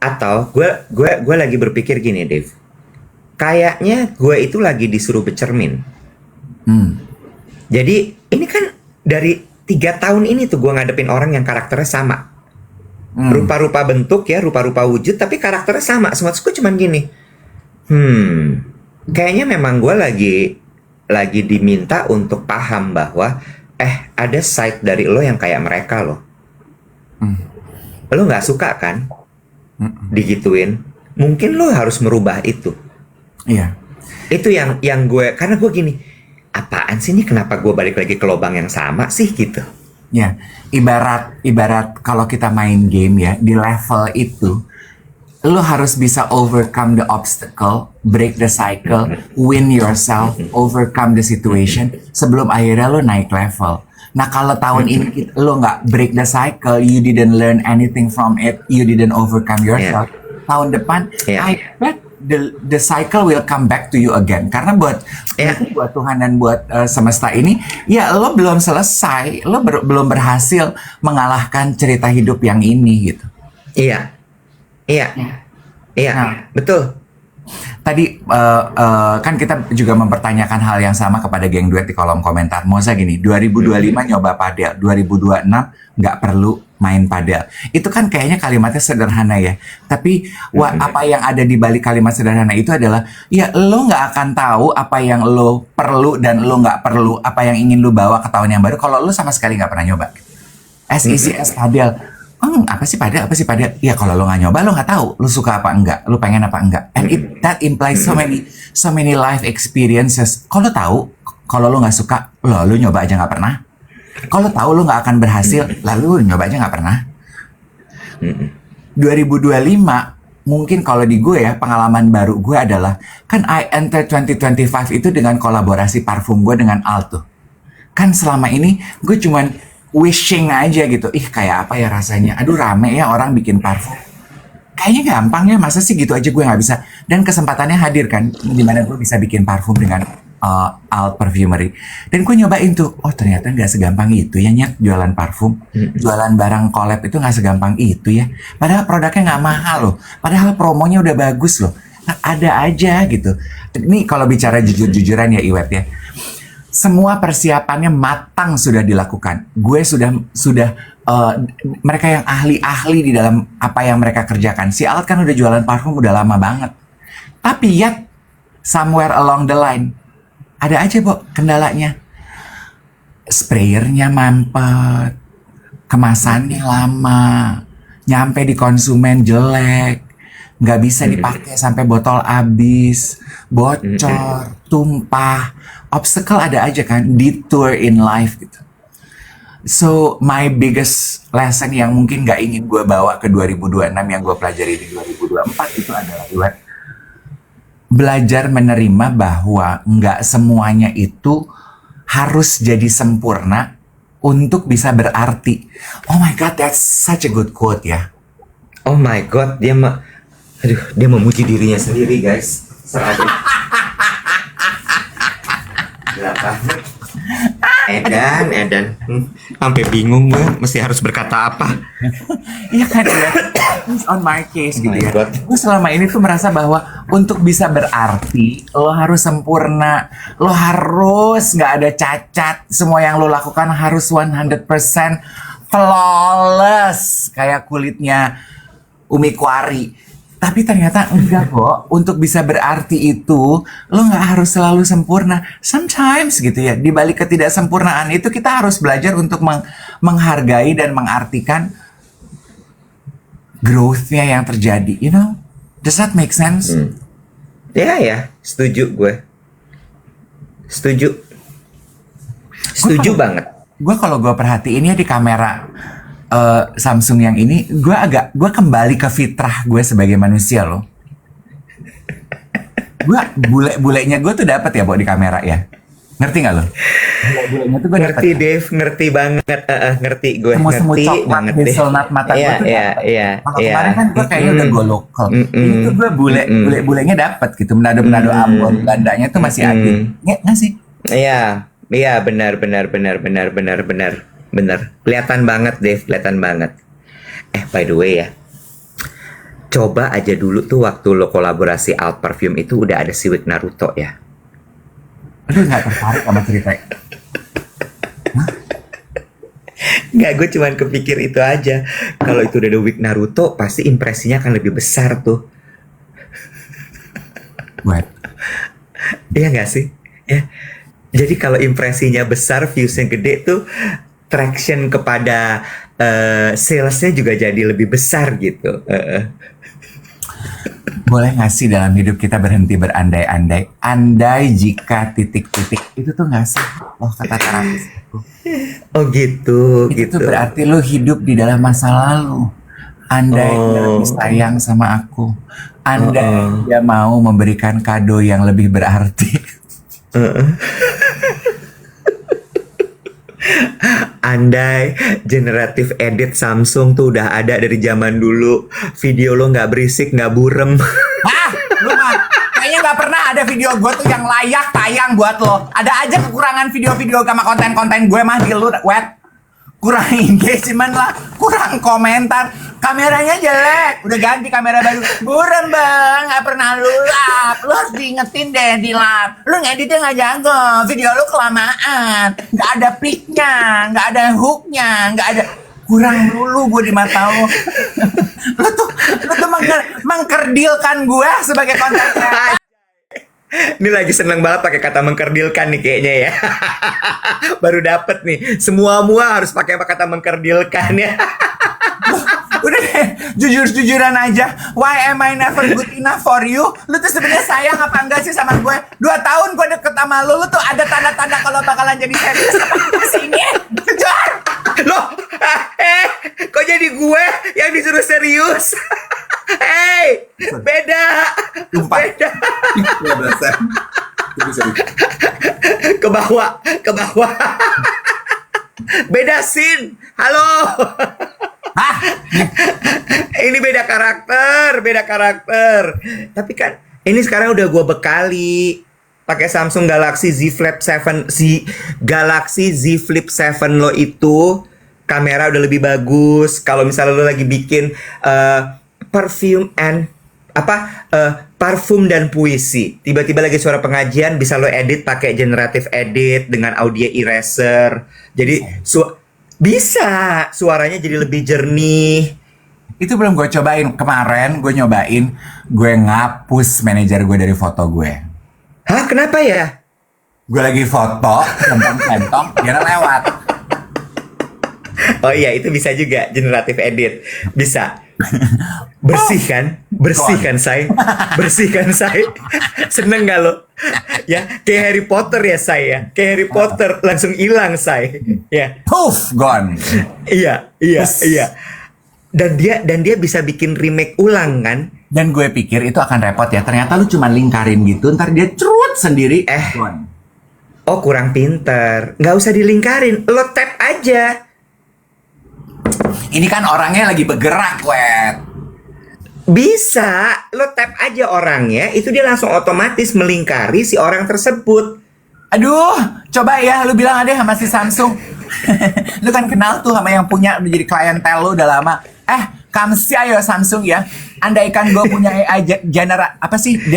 B: gue lagi berpikir gini, Dave. Kayaknya gue itu lagi disuruh bercermin. Jadi ini kan dari 3 tahun ini tuh gue ngadepin orang yang karakternya sama. Rupa-rupa bentuk ya, rupa-rupa wujud, tapi karakternya sama. Semua gue cuman gini. Kayaknya memang gue lagi diminta untuk paham bahwa ada side dari lo yang kayak mereka loh. Lo nggak suka kan digituin? Mungkin lo harus merubah itu.
A: Iya.
B: Itu yang gue, karena gue gini, apaan sih ini, kenapa gue balik lagi ke lubang yang sama sih gitu.
A: Ya, ibarat kalau kita main game ya, di level itu lo harus bisa overcome the obstacle, break the cycle, win yourself, overcome the situation sebelum akhirnya lo naik level. Nah kalau tahun ini lo nggak break the cycle, you didn't learn anything from it, you didn't overcome yourself. Tahun depan, I bet the cycle will come back to you again. Karena buat Tuhan dan buat semesta ini, ya lo belum selesai, lo belum berhasil mengalahkan cerita hidup yang ini gitu.
B: Iya, nah, betul.
A: Tadi kan kita juga mempertanyakan hal yang sama kepada geng duet di kolom komentar. Moza gini, 2025 nyoba padel, 2026 nggak perlu main padel. Itu kan kayaknya kalimatnya sederhana ya. Tapi apa yang ada di balik kalimat sederhana itu adalah, ya lo nggak akan tahu apa yang lo perlu dan lo nggak perlu, apa yang ingin lo bawa ke tahun yang baru kalau lo sama sekali nggak pernah nyoba. As easy as padel. Apa sih padel? Ya kalau lo nggak nyoba, lo nggak tahu lo suka apa enggak, lo pengen apa enggak. And that implies so many life experiences. Kalau tahu, kalau lo nggak suka, lo nyoba aja nggak pernah. Kalau tahu lo nggak akan berhasil, lalu nyoba aja nggak pernah. 2025 mungkin kalau di gue ya, pengalaman baru gue adalah kan I enter 2025 itu dengan kolaborasi parfum gue dengan Alto. Kan selama ini gue cuman wishing aja gitu, kayak apa ya rasanya, aduh rame ya orang bikin parfum, kayaknya gampang ya, masa sih gitu aja gue nggak bisa. Dan kesempatannya hadir kan, dimana gue bisa bikin parfum dengan Alt Perfumery, dan gue nyobain tuh, ternyata nggak segampang itu ya Nyet, jualan parfum, jualan barang collab itu nggak segampang itu ya, padahal produknya nggak mahal loh, padahal promonya udah bagus loh, ada aja gitu. Ini kalau bicara jujur-jujuran ya Iwet ya, semua persiapannya matang sudah dilakukan. Gue sudah mereka yang ahli-ahli di dalam apa yang mereka kerjakan. Si Alt kan udah jualan parfum udah lama banget. Tapi yet somewhere along the line ada aja kendalanya. Sprayernya mampet, kemasannya lama, nyampe di konsumen jelek, nggak bisa dipakai sampai botol habis, bocor, tumpah. Obstacle ada aja kan, detour in life gitu. So my biggest lesson yang mungkin gak ingin gue bawa ke 2026 yang gue pelajari di 2024 itu adalah belajar menerima bahwa gak semuanya itu harus jadi sempurna untuk bisa berarti. Oh my God, that's such a good quote ya.
B: Oh my God, dia memuji dirinya sendiri guys. Edan, sampai bingung gue, mesti harus berkata apa?
A: Iya kan ya, on my case gitu ya. Gue selama ini tuh merasa bahwa untuk bisa berarti lo harus sempurna, lo harus nggak ada cacat, semua yang lo lakukan harus 100% flawless kayak kulitnya Umi Kwari. Tapi ternyata enggak kok, untuk bisa berarti itu, lo nggak harus selalu sempurna. Sometimes gitu ya, di balik ketidaksempurnaan itu kita harus belajar untuk menghargai dan mengartikan growth-nya yang terjadi, you know? Does that make sense?
B: Ya, setuju gue. Setuju banget.
A: Gue kalau gue perhatiin ya di kamera Samsung yang ini, gue kembali ke fitrah gue sebagai manusia loh. Gue bule-bulenya gue tuh dapet ya buat di kamera ya. Ngerti nggak lo? Bule-bulenya tuh gue dapet.
B: Ngerti Dave, ngerti banget. Ngerti gue,
A: Semua
B: ngerti
A: coklat
B: banget deh.
A: hazelnut mata gue
B: Iya,
A: tuh
B: iya,
A: dapet.
B: iya,
A: Kalau
B: iya.
A: kemarin kan gue kayaknya udah gue lokal. Ini tuh gue bule-bulenya dapet gitu. Menado-menado Ambon, Belandanya tuh masih ada. Nggak sih?
B: Iya, iya, benar. Kelihatan banget Dave, kelihatan banget. By the way ya, coba aja dulu tuh waktu lo kolaborasi Alt Perfume itu udah ada si Wig Naruto ya.
A: Aduh, nggak tertarik sama cerita.
B: Nggak, gue cuman kepikir itu aja. Kalau itu udah ada Wig Naruto, pasti impresinya akan lebih besar tuh.
A: Buat.
B: Iya nggak sih? Ya. Jadi kalau impresinya besar, viewsnya gede tuh, traction kepada salesnya juga jadi lebih besar gitu.
A: Boleh nggak sih dalam hidup kita berhenti berandai-andai? Andai jika titik-titik itu tuh nggak sih? Loh, kata terapis aku.
B: Oh gitu,
A: Itu
B: gitu.
A: tuh berarti lo hidup di dalam masa lalu. Andai dia lebih sayang sama aku. Andai dia mau memberikan kado yang lebih berarti.
B: Andai generatif edit Samsung tuh udah ada dari zaman dulu, video lo nggak berisik, nggak burem.
A: Hah? Lu mah kayaknya nggak pernah ada video gue tuh yang layak tayang buat lo. Ada aja kekurangan video-video sama konten-konten gue mah di lu, wet. Kurang engagement lah, kurang komentar, kameranya jelek, udah ganti kamera baru, burem bang, nggak pernah lu lap, lu harus diingetin deh di lap, lu ngeditnya nggak jago, video lu kelamaan, nggak ada peaknya, nggak ada hooknya, nggak ada, kurang dulu gue di mata lo. lu tuh mengkerdilkan gue sebagai konten kreator.
B: Ini lagi seneng banget pakai kata mengkerdilkan nih kayaknya ya. Baru dapet nih, semua harus pakai kata mengkerdilkan ya.
A: Udah deh, jujur-jujuran aja. Why am I never good enough for you? Lu tuh sebenarnya sayang apa enggak sih sama gue? 2 tahun gue deket sama lu tuh ada tanda-tanda kalau bakalan jadi serius apa di sini? Kejar!
B: Loh, kok jadi gue yang disuruh serius? Hey, beda. Beda. Ke bawah. Beda scene. Halo.
A: Hah?
B: Ini beda karakter. Tapi kan ini sekarang udah gue bekali pakai Samsung Galaxy Z Flip 7 Galaxy Z Flip 7 lo itu kamera udah lebih bagus. Kalau misalnya lo lagi bikin parfum dan puisi, tiba-tiba lagi suara pengajian, bisa lo edit pakai generative edit dengan audio eraser. Jadi bisa suaranya jadi lebih jernih.
A: Itu belum gue cobain. Kemarin gue nyobain, gue ngapus manajer gue dari foto gue.
B: Hah, kenapa ya?
A: Gue lagi foto, centong-centong, dia lewat.
B: Oh iya, itu bisa juga generative edit. Bisa. Bersihkan, say. Seneng gak lo? Ya, kayak Harry Potter ya, saya. Kayak Harry Potter langsung hilang, say. Ya.
A: Poof, gone.
B: Iya. Dan dia bisa bikin remake ulang kan?
A: Dan gue pikir itu akan repot ya. Ternyata lu cuma lingkarin gitu, ntar dia cerut sendiri. Gone.
B: Oh, kurang pinter. Nggak usah dilingkarin, lo tap aja.
A: Ini kan orangnya lagi bergerak, wet.
B: Bisa, lo tap aja orangnya, itu dia langsung otomatis melingkari si orang tersebut.
A: Aduh, coba ya, lu bilang ada sama si Samsung. Lu kan kenal tuh sama yang punya, udah jadi klientel lu udah lama. Kamsi ayo Samsung ya. Andaikan gue punya AI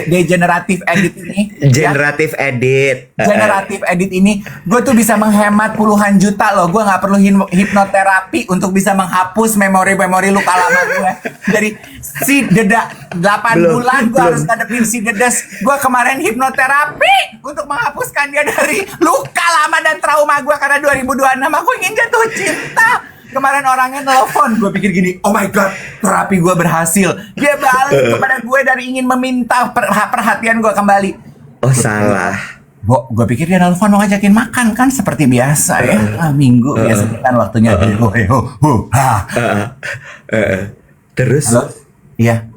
A: degenerative edit ini.
B: Generative edit.
A: Generative edit ini, gue tuh bisa menghemat puluhan juta loh. Gue nggak perlu hipnoterapi untuk bisa menghapus memori-memori luka lama gue. Dari si deda 8 bulan gue harus ngadepin si dedes. Gue kemarin hipnoterapi untuk menghapuskan dia dari luka lama dan trauma gue karena 2026 aku ingin jatuh cinta. Kemarin orangnya telepon, gue pikir gini, oh my god, terapi gue berhasil. Dia balik kepada gue dari ingin meminta perhatian gue kembali.
B: Oh salah.
A: Gue pikir dia telepon mau ngajakin makan kan seperti biasa ya. Minggu biasanya kan waktunya.
B: Terus?
A: Halo? Iya.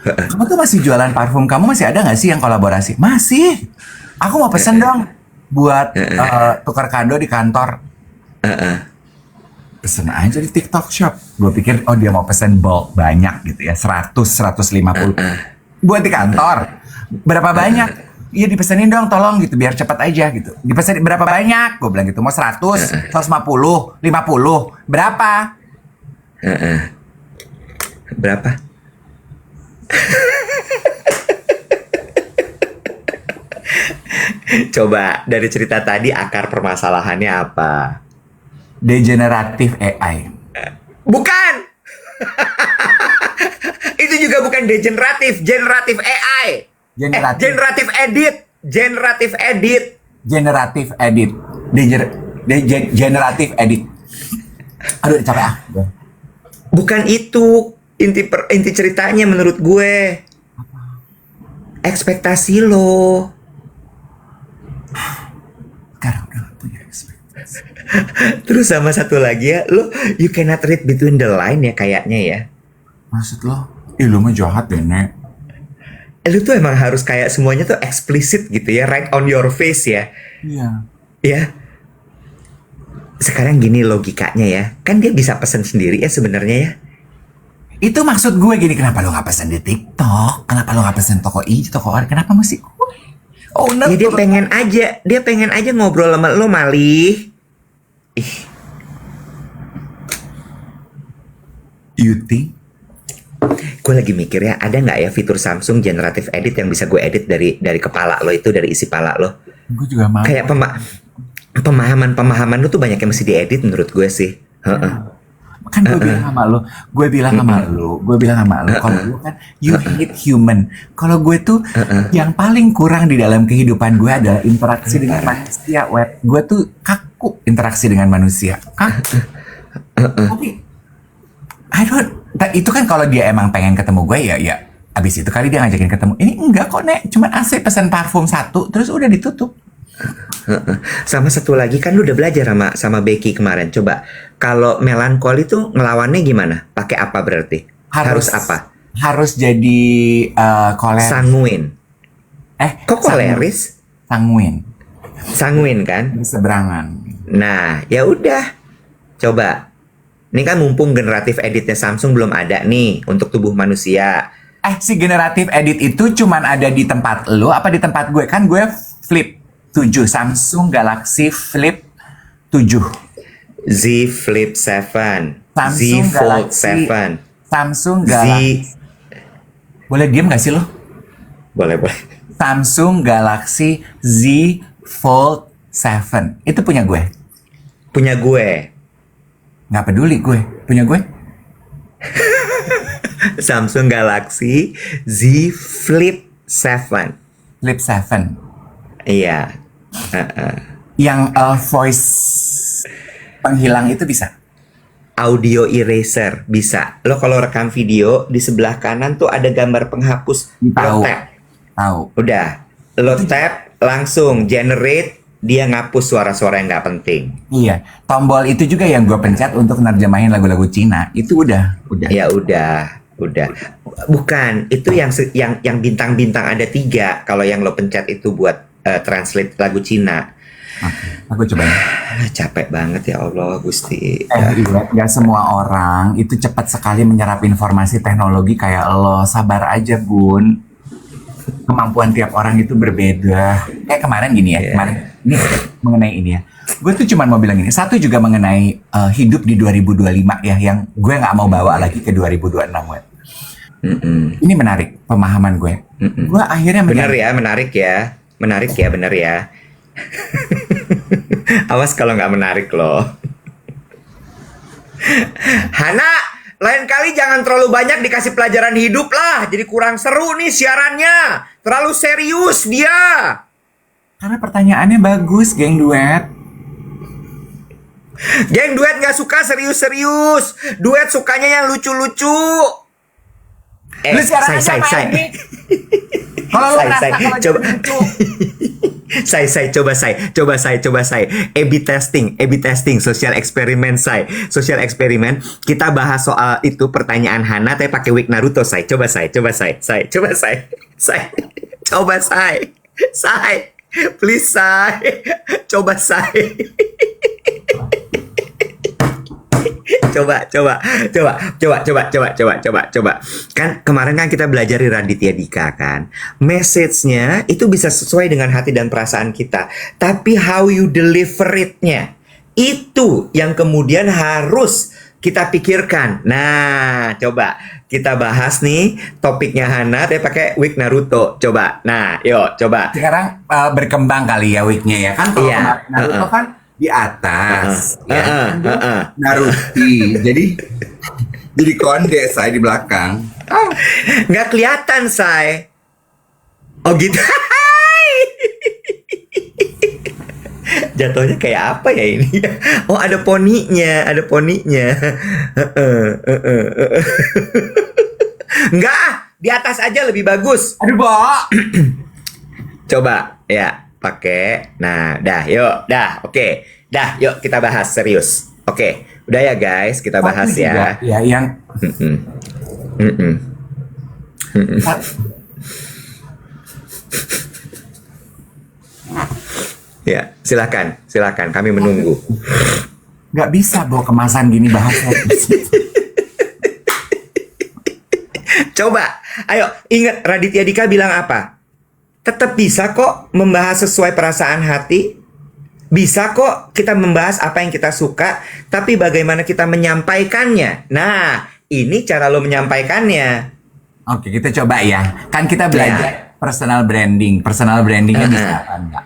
A: Kamu tuh masih jualan parfum, kamu masih ada gak sih yang kolaborasi? Masih. Aku mau pesen dong. buat tukar kado di kantor.
B: Heeh.
A: Pesen aja di TikTok Shop. Gue pikir, oh dia mau pesen bulk banyak gitu ya, 100, 150. Buat di kantor. Berapa banyak? Iya dipesenin dong tolong gitu, biar cepat aja gitu. Dipesenin berapa banyak? Gue bilang gitu, mau 100, 150, 50. Berapa?
B: Berapa? Coba dari cerita tadi akar permasalahannya apa?
A: Degeneratif AI.
B: Bukan! Itu juga bukan degeneratif, generatif AI.
A: Generatif.
B: Generatif edit. Generatif edit.
A: Generatif edit. Generatif edit. Aduh capek ah.
B: Bukan itu inti ceritanya menurut gue. Ekspektasi lo.
A: Sekarang udah gak punya ekspektasi.
B: Terus sama satu lagi ya, lo you cannot read between the line ya kayaknya ya.
A: Maksud lo? Ih lu mah jahat deh Nek.
B: Lu tuh emang harus kayak semuanya tuh eksplisit gitu ya, right on your face ya.
A: Iya.
B: Ya. Sekarang gini logikanya ya, kan dia bisa pesen sendiri ya sebenarnya ya.
A: Itu maksud gue gini, kenapa lo gak pesen di TikTok? Kenapa lo gak pesen toko ini, toko orang? Kenapa mesti gue? Oh, no.
B: Ya dia pengen aja ngobrol sama lo Malih. Ih,
A: You think?
B: gue lagi mikir ya, ada nggak ya fitur Samsung generative edit yang bisa gue edit dari kepala lo itu, dari isi pala lo?
A: Gue juga mau.
B: Kayak pemahaman lo tuh banyak yang mesti diedit menurut gue sih. Heeh.
A: Kan gue bilang sama lo, kalau lo kan you hate human. Kalau gue tuh yang paling kurang di dalam kehidupan gue adalah interaksi dengan manusia. Gue tuh kaku interaksi dengan manusia. Kaku. Tapi itu kan kalau dia emang pengen ketemu gue ya abis itu kali dia ngajakin ketemu. Ini enggak kok Nek, cuman AC pesan parfum 1 terus udah ditutup.
B: Sama satu lagi kan lu udah belajar sama Becky kemarin. Coba kalau melankoli tuh ngelawannya gimana? Pakai apa berarti? Harus apa?
A: Harus jadi koleris.
B: Sanguin. Kok koleris?
A: Sanguin
B: kan?
A: Seberangan.
B: Nah, ya udah. Coba. Ini kan mumpung generatif editnya Samsung belum ada nih untuk tubuh manusia.
A: Si generatif edit itu cuman ada di tempat lu apa di tempat gue? Kan gue Flip 7, Samsung Galaxy Flip 7.
B: Z Flip 7. Z
A: Samsung
B: Fold
A: Galaxy
B: 7.
A: Samsung Galaxy. Boleh diem gak sih lo?
B: Boleh.
A: Samsung Galaxy Z Fold 7. Itu punya gue.
B: Punya gue.
A: Nggak peduli gue. Punya gue.
B: Samsung Galaxy Z Flip 7.
A: Flip 7.
B: Iya.
A: Yang voice penghilang itu bisa.
B: Audio eraser bisa. Lo kalau rekam video di sebelah kanan tuh ada gambar penghapus. Lo tap.
A: Tahu.
B: Udah. Lo tap langsung generate, dia ngapus suara-suara yang nggak penting.
A: Iya. Tombol itu juga yang gue pencet untuk nerjemahin lagu-lagu Cina. Itu udah.
B: Ya udah. Bukan. Itu yang bintang-bintang ada 3. Kalau yang lo pencet itu buat translate lagu Cina.
A: Aku cobain.
B: Capek banget ya Allah Gusti.
A: Gak semua orang itu cepat sekali menyerap informasi teknologi kayak lo. Sabar aja Bun. Kemampuan tiap orang itu berbeda. Kayak kemarin gini ya. Kemarin ini mengenai ini ya. Gue tuh cuma mau bilang ini. Satu juga mengenai hidup di 2025 ya. Yang gue gak mau bawa lagi ke 2026 ya. Ini menarik pemahaman gue. Gue akhirnya
B: benar ya. Benar ya. Awas kalau nggak menarik loh. Hana, lain kali jangan terlalu banyak dikasih pelajaran hidup lah. Jadi kurang seru nih siarannya. Terlalu serius dia.
A: Karena pertanyaannya bagus, geng duet.
B: Geng duet nggak suka serius-serius. Duet sukanya yang lucu-lucu.
A: Lu siaran aja sama ini. Kalau lu ngerasa kalau
B: coba.
A: lucu.
B: Coba saya. A/B testing, social eksperimen social eksperimen. Kita bahas soal itu pertanyaan Hana, tapi pakai wig Naruto Coba saya. Please, Say. Coba, Say. Coba. Kan kemarin kan kita belajar di Raditya Dika kan. Message-nya itu bisa sesuai dengan hati dan perasaan kita. Tapi how you deliver it-nya, itu yang kemudian harus kita pikirkan. Nah, coba kita bahas nih topiknya Hana, dia pakai wig Naruto. Coba. Nah, yuk coba.
A: Sekarang berkembang kali ya wignya ya kan. Kalau
B: Iya.
A: kemarin Naruto kan di atas, ya. Naruti, jadi konde saya di belakang.
B: Nggak kelihatan, Say. Oh gitu. Jatuhnya kayak apa ya ini? Oh, ada poninya. Enggak, di atas aja lebih bagus.
A: Aduh, Bo.
B: Coba ya, pakai. Nah, oke. Yuk kita bahas serius. Oke, udah ya guys, kita bahas
A: Satu juga,
B: ya.
A: ya yang
B: Ya, silakan. Kami menunggu.
A: nggak bisa bawa kemasan gini bahasnya.
B: Coba, ayo ingat Raditya Dika bilang apa? Tetap bisa kok membahas sesuai perasaan hati. Bisa kok kita membahas apa yang kita suka, tapi bagaimana kita menyampaikannya. Nah, ini cara lo menyampaikannya.
A: Oke, kita coba ya. Kan kita belajar personal branding. Personal brandingnya bisa apa enggak?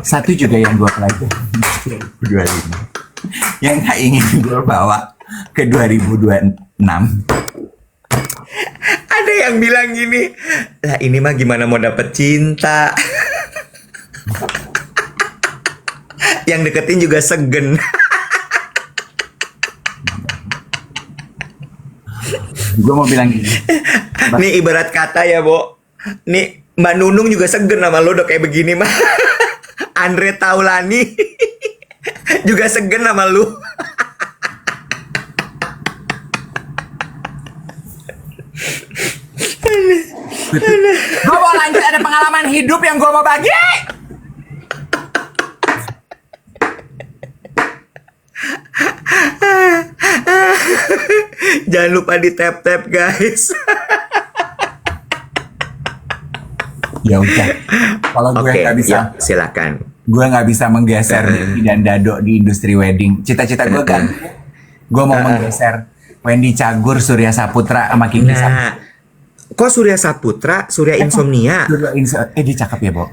A: Satu juga yang gue pelajari 2025. Yang gak ingin gue bawa ke 2026.
B: Ada yang bilang gini, lah ini mah gimana mau dapet cinta. Yang deketin juga segen.
A: Gue mau bilang gini.
B: Nih ibarat kata ya, Bo. Nih Mbak Nunung juga segen sama lo udah kayak begini mah. Andre Taulani juga segen sama lu.
A: Gue mau lanjut, ada pengalaman hidup yang gue mau bagi.
B: Jangan lupa di tap-tap guys.
A: Ya udah. Kalau gue
B: Oke,
A: nggak bisa,
B: ya, silakan.
A: gue nggak bisa menggeser Devi dan Dado di industri wedding. Cita-cita gue kan, gue mau menggeser Wendy Cagur, Surya Saputra, sama Kiki Saputra.
B: Nah, kok Surya Saputra, Surya Insomnia?
A: Dia cakep ya, Bo.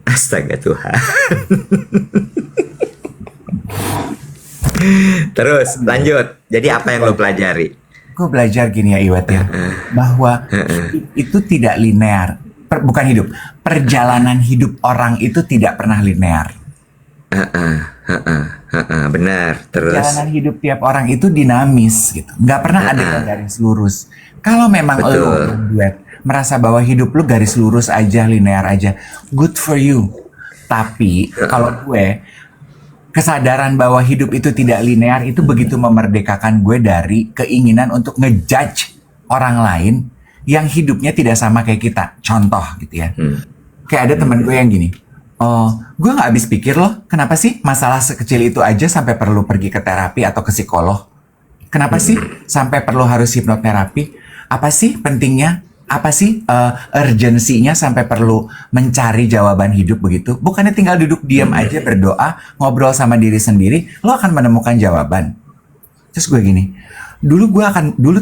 B: Astaga Tuhan. Terus lanjut. Jadi apa yang lo pelajari?
A: Gue belajar gini ya Iwat ya, bahwa itu tidak linear. Bukan hidup, perjalanan hidup orang itu tidak pernah linear.
B: Benar. Terus
A: Perjalanan hidup tiap orang itu dinamis gitu, nggak pernah ada garis lurus. Kalau memang
B: Betul.
A: lo duet merasa bahwa hidup lo garis lurus aja, linear aja, good for you. Tapi kalau gue kesadaran bahwa hidup itu tidak linear itu begitu memerdekakan gue dari keinginan untuk ngejudge orang lain yang hidupnya tidak sama kayak kita. Contoh gitu ya. Kayak ada teman gue yang gini. Oh, gue nggak habis pikir loh. Kenapa sih masalah sekecil itu aja sampai perlu pergi ke terapi atau ke psikolog? Kenapa sih sampai perlu harus hipnoterapi? Apa sih pentingnya? Apa sih urgensinya sampai perlu mencari jawaban hidup begitu? Bukannya tinggal duduk diam aja, berdoa, ngobrol sama diri sendiri, lo akan menemukan jawaban. Terus gue gini, dulu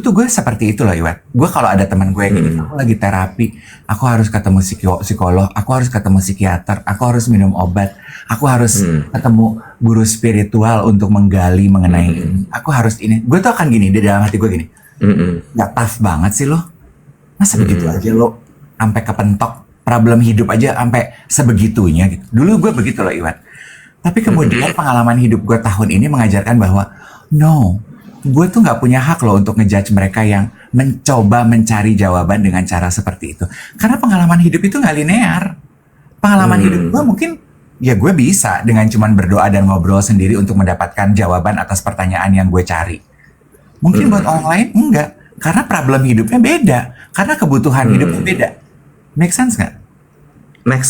A: tuh gue seperti itu loh Iwat. Gue kalau ada teman gue gini, aku lagi terapi, aku harus ketemu psikolog, aku harus ketemu psikiater, aku harus minum obat, aku harus ketemu guru spiritual untuk menggali mengenai ini. Aku harus ini. Gue tuh akan gini, di dalam hati gue gini, gak tough banget sih lo. Masa begitu aja lo sampai kepentok problem hidup aja sampai sebegitunya gitu. Dulu gue begitu loh Iwan. Tapi kemudian pengalaman hidup gue tahun ini mengajarkan bahwa no, gue tuh nggak punya hak loh untuk ngejudge mereka yang mencoba mencari jawaban dengan cara seperti itu. Karena pengalaman hidup itu nggak linear. Pengalaman hidup gue mungkin ya gue bisa dengan cuman berdoa dan ngobrol sendiri untuk mendapatkan jawaban atas pertanyaan yang gue cari. Mungkin buat orang lain enggak. Karena problem hidupnya beda. Karena kebutuhan hidupnya beda. Make sense nggak?
B: Make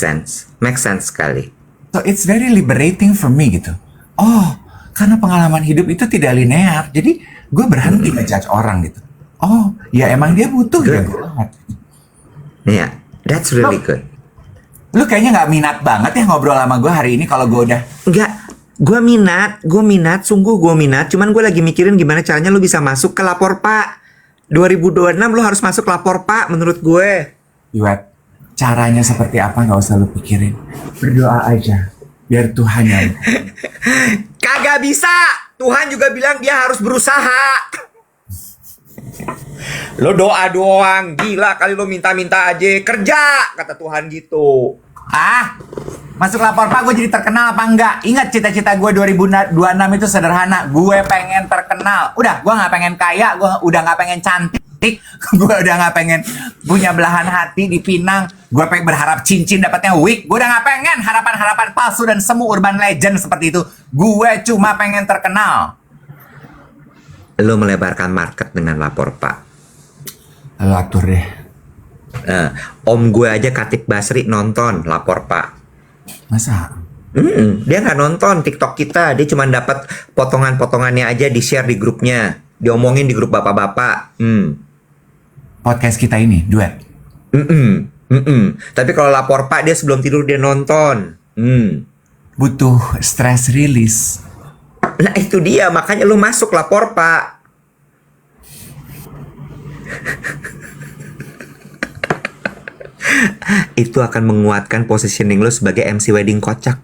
B: sense sekali.
A: So it's very liberating for me gitu. Oh, karena pengalaman hidup itu tidak linear. Jadi gue berhenti ngejudge orang gitu. Oh, ya emang dia butuh ya gue banget.
B: Yeah, that's really good.
A: Lu kayaknya nggak minat banget ya ngobrol sama gue hari ini kalau gue udah...
B: Enggak, gue minat, sungguh gue minat. Cuman gue lagi mikirin gimana caranya lu bisa masuk ke Lapor Pak. 2026 lu harus masuk Lapor Pak menurut gue.
A: Iwet, caranya seperti apa nggak usah lu pikirin. Berdoa aja, biar Tuhan yang...
B: Kagak bisa. Tuhan juga bilang dia harus berusaha. Lo doa doang, gila kali lo minta-minta aja. Kerja, kata Tuhan gitu.
A: Masuk Lapor Pak, gue jadi terkenal apa enggak? Ingat cita-cita gue 2026 itu sederhana. Gue pengen terkenal. Udah, gue nggak pengen kaya, gue udah nggak pengen cantik, gue udah nggak pengen punya belahan hati dipinang. Gue pengen berharap cincin dapatnya wig. Gue udah nggak pengen harapan-harapan palsu dan semu urban legend seperti itu. Gue cuma pengen terkenal.
B: Lo melebarkan market dengan Lapor Pak.
A: Lo atur deh.
B: Om gue aja Khatib Basri nonton Lapor Pak.
A: Masa?
B: Dia nggak nonton TikTok kita. Dia cuma dapat potongan-potongannya aja di share di grupnya. Diomongin di grup bapak-bapak.
A: Podcast kita ini, duet.
B: Tapi kalau Lapor Pak dia sebelum tidur dia nonton.
A: Butuh stress release.
B: Nah itu dia, makanya lu masuk Lapor Pak. Itu akan menguatkan positioning lu sebagai MC wedding kocak.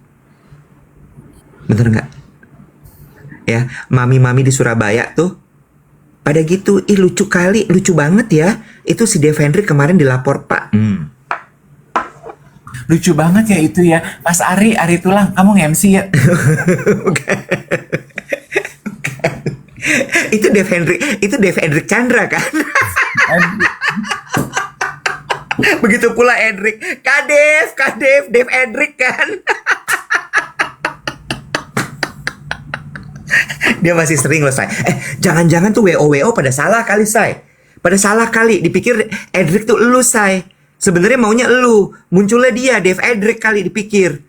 B: Bener nggak? Ya, mami-mami di Surabaya tuh pada gitu, lucu kali, lucu banget ya. Itu si Dave Hendrik kemarin dilapor Pak.
A: Lucu banget ya itu ya. Mas Ari Tulang, kamu nge-MC ya?
B: Itu Dave Hendrik Chandra kan? Begitu pula Hendrik. Dave Hendrik kan? Dia masih sering loh, Say. Jangan-jangan tuh WO pada salah kali, Say. Pada salah kali. Dipikir Hendrik tuh lu, Say. Sebenarnya maunya lu. Munculnya dia, Dave Hendrik kali dipikir.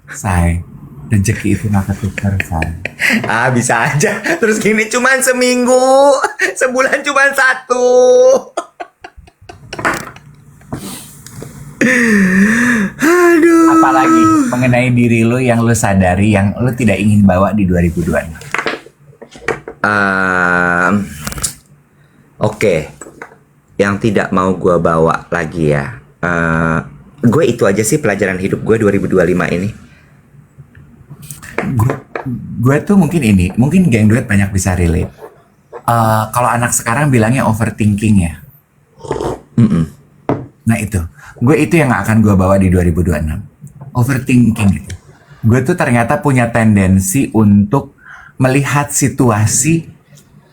A: Say, rezeki itu gak ketukar, Say.
B: Bisa aja. Terus gini cuman seminggu. Sebulan cuman 1. Aduh.
A: Apalagi mengenai diri lu yang lu sadari yang lu tidak ingin bawa di 2026?
B: Oke. Yang tidak mau gue bawa lagi ya. Gue itu aja sih pelajaran hidup gue 2025 ini.
A: Gue tuh mungkin geng duet banyak bisa relate. Kalau anak sekarang bilangnya overthinking ya. Nah itu, gue itu yang gak akan gue bawa di 2026. Overthinking gitu. Gue tuh ternyata punya tendensi untuk melihat situasi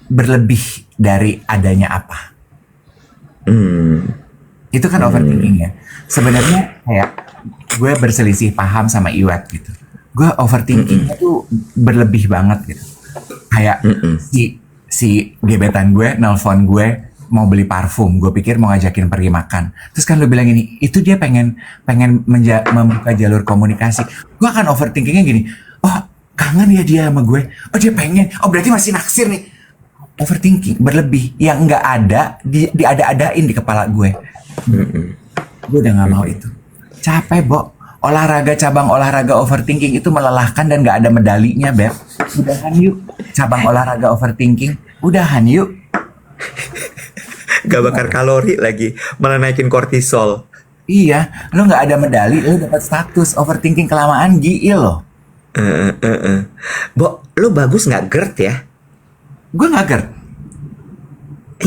A: berlebih dari adanya apa. Itu kan overthinking ya. Sebenarnya kayak gue berselisih paham sama Iwet gitu. Gue overthinkingnya tuh berlebih banget gitu. Kayak si gebetan gue nelpon gue mau beli parfum, gue pikir mau ngajakin pergi makan. Terus kan lu bilang ini, itu dia pengen membuka jalur komunikasi. Gue akan overthinkingnya gini, oh kangen ya dia sama gue, oh dia pengen, oh berarti masih naksir nih. Overthinking berlebih yang nggak ada diada-adain di kepala gue. Gue udah nggak mau itu. Capek, Bo. Cabang olahraga overthinking itu melelahkan dan nggak ada medalinya, Beb. Udahan yuk. Cabang olahraga overthinking, udahan yuk.
B: Gak bakar kalori lagi, malah naikin kortisol.
A: Iya, lo nggak ada medali, lo dapat status overthinking kelamaan, giil lo.
B: Bo, lo bagus nggak GERD ya?
A: Gue nggak GERD.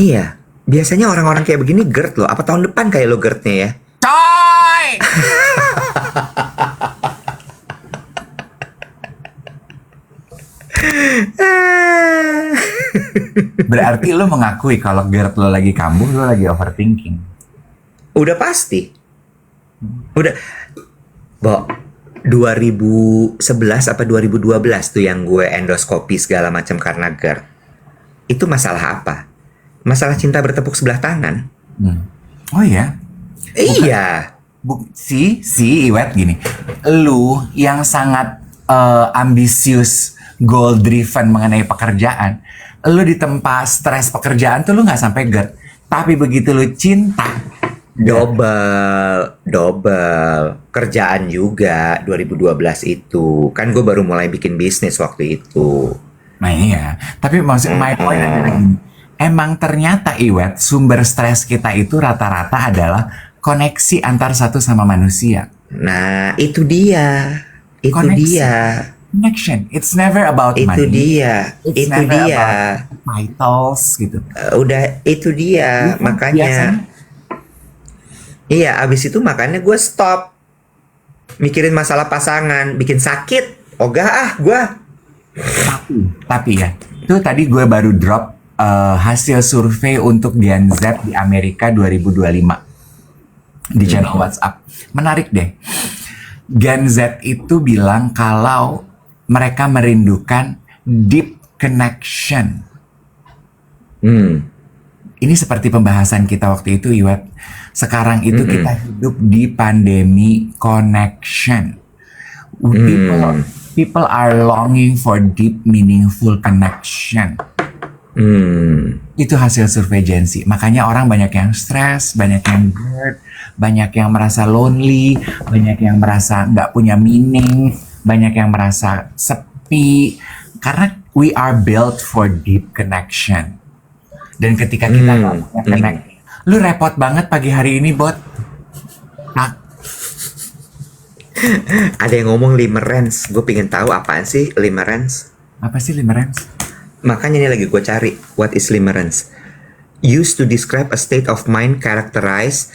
B: Iya, biasanya orang-orang kayak begini GERD lo. Apa tahun depan kayak lo GERD-nya ya?
A: Coy! Berarti lo mengakui kalau GERD lo lagi kambuh, lo lagi overthinking.
B: Udah pasti. Udah. Bo, 2011 apa 2012 tuh yang gue endoskopi segala macam karena GERD. Itu masalah apa? Masalah cinta bertepuk sebelah tangan.
A: Oh ya,
B: Iya.
A: si Iwet gini, lu yang sangat ambisius, goal driven mengenai pekerjaan, lu di tempat stres pekerjaan tuh lu nggak sampai GERD, tapi begitu lu cinta,
B: Double kerjaan juga 2012 itu. Kan gue baru mulai bikin bisnis waktu itu.
A: nah iya. Tapi maksud my point adalah gini, emang ternyata Iwet sumber stres kita itu rata-rata adalah koneksi antar satu sama manusia.
B: Nah, itu dia. Itu
A: Koneksi.
B: dia.
A: Connection. It's never about
B: Itu
A: money.
B: dia.
A: It's
B: Itu
A: never
B: dia.
A: about titles gitu.
B: Udah itu dia.
A: Lu kan
B: Makanya.
A: biasanya-
B: Iya, abis itu makanya gue stop mikirin masalah pasangan, bikin sakit. Ogah gue.
A: Tapi ya, itu tadi gue baru drop hasil survei untuk Gen Z di Amerika 2025 di channel WhatsApp. Menarik deh. Gen Z itu bilang kalau mereka merindukan deep connection. Ini seperti pembahasan kita waktu itu, Iwet. Sekarang itu kita hidup di pandemi connection. People are longing for deep, meaningful connection. Itu hasil survei Gen Z. Makanya orang banyak yang stres, banyak yang GERD, banyak yang merasa lonely, banyak yang merasa nggak punya meaning, banyak yang merasa sepi. Karena we are built for deep connection. Dan ketika kita nggak punya connection, lu repot banget pagi hari ini, Bot. Ah,
B: Ada yang ngomong limerence. Gue pengen tahu apaan sih limerence.
A: apa sih limerence?
B: Makanya ini lagi gue cari. What is limerence? Used to describe a state of mind characterized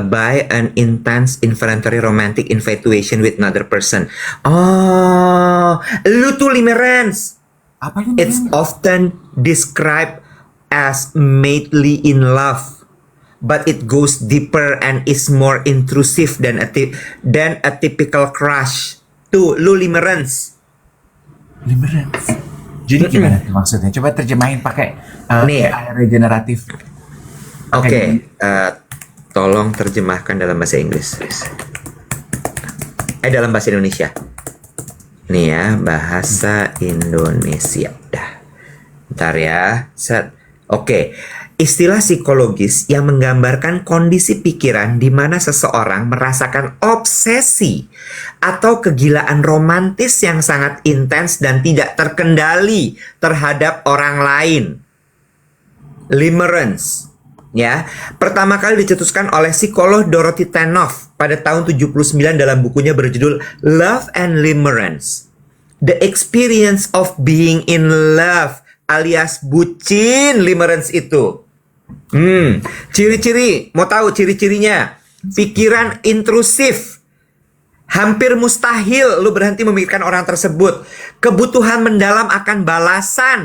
B: by an intense involuntary romantic infatuation with another person. Oh, lu tuh limerence.
A: Apa
B: It's
A: limerence?
B: often described as madly in love, but it goes deeper and is more intrusive than a typical crush. Tuh, lu limerence.
A: Limerence. Jadi gimana tuh maksudnya? Coba terjemahin pakai
B: Nih.
A: AI regeneratif.
B: Oke, tolong terjemahkan dalam bahasa Inggris. Dalam bahasa Indonesia. Nih ya, bahasa Indonesia. Dah. Bentar ya. Set. Oke. Istilah psikologis yang menggambarkan kondisi pikiran di mana seseorang merasakan obsesi atau kegilaan romantis yang sangat intens dan tidak terkendali terhadap orang lain. Limerence. Ya, pertama kali dicetuskan oleh psikolog Dorothy Tanoff pada tahun 79 dalam bukunya berjudul Love and Limerence. The experience of being in love alias bucin limerence itu. Ciri-ciri, mau tahu ciri-cirinya? Pikiran intrusif. Hampir mustahil lu berhenti memikirkan orang tersebut. Kebutuhan mendalam akan balasan.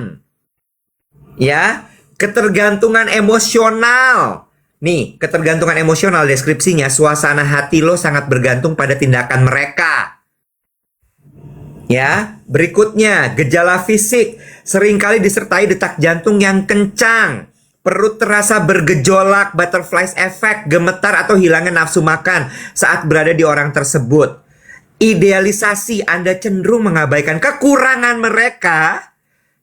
B: Ya, ketergantungan emosional. Nih, ketergantungan emosional deskripsinya, suasana hati lo sangat bergantung pada tindakan mereka. Ya, berikutnya, gejala fisik seringkali disertai detak jantung yang kencang. Perut terasa bergejolak, butterflies effect, gemetar atau hilangnya nafsu makan saat berada di orang tersebut. Idealisasi, Anda cenderung mengabaikan kekurangan mereka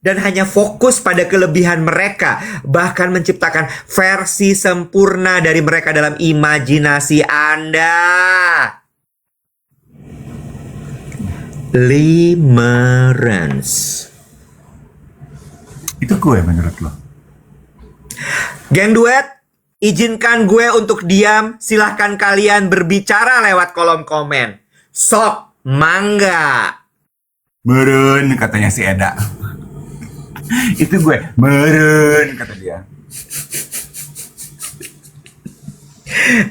B: dan hanya fokus pada kelebihan mereka, bahkan menciptakan versi sempurna dari mereka dalam imajinasi Anda. Limerence.
A: Itu gue menurut lo.
B: Geng duet, izinkan gue untuk diam. Silahkan kalian berbicara lewat kolom komen. Sok, mangga.
A: Meren katanya si Eda. Itu gue, meren kata dia.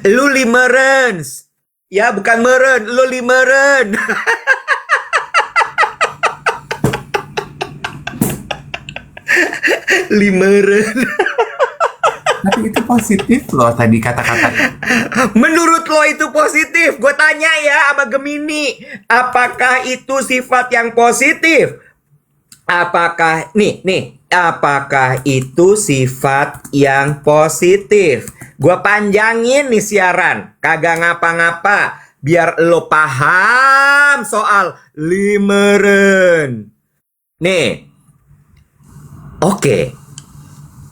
B: Lu limerence. Ya bukan meren, lu limeren. Limeren.
A: Tapi itu positif loh tadi kata-katanya.
B: Menurut lo itu positif? Gue tanya ya sama Gemini. Apakah itu sifat yang positif? Apakah nih Apakah itu sifat yang positif? Gua panjangin nih siaran, kagak ngapa-ngapa, biar lo paham soal limeren. Nih, oke,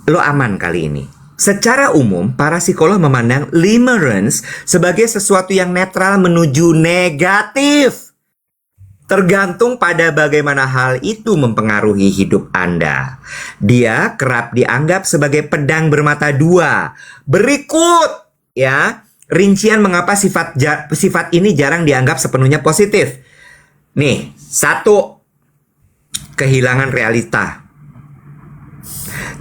B: lo aman kali ini. Secara umum, para psikolog memandang limerence sebagai sesuatu yang netral menuju negatif. Tergantung pada bagaimana hal itu mempengaruhi hidup Anda. Dia kerap dianggap sebagai pedang bermata dua. Berikut ya, rincian mengapa sifat ini jarang dianggap sepenuhnya positif. Nih, 1. Kehilangan realita.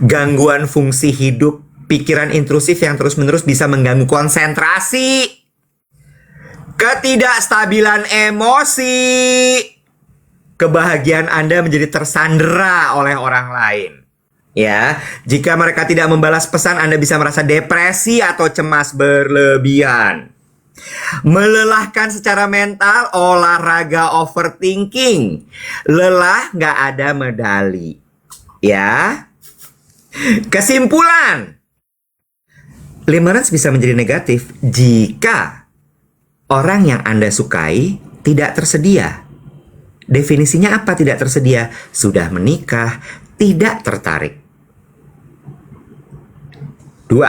B: Gangguan fungsi hidup, pikiran intrusif yang terus-menerus bisa mengganggu konsentrasi. Ketidakstabilan emosi. Kebahagiaan Anda menjadi tersandera oleh orang lain. Ya, jika mereka tidak membalas pesan, Anda bisa merasa depresi atau cemas berlebihan. Melelahkan secara mental, olahraga overthinking. Lelah nggak ada medali. Ya. Kesimpulan, limerence bisa menjadi negatif jika orang yang Anda sukai tidak tersedia. Definisinya apa tidak tersedia? Sudah menikah, tidak tertarik. 2.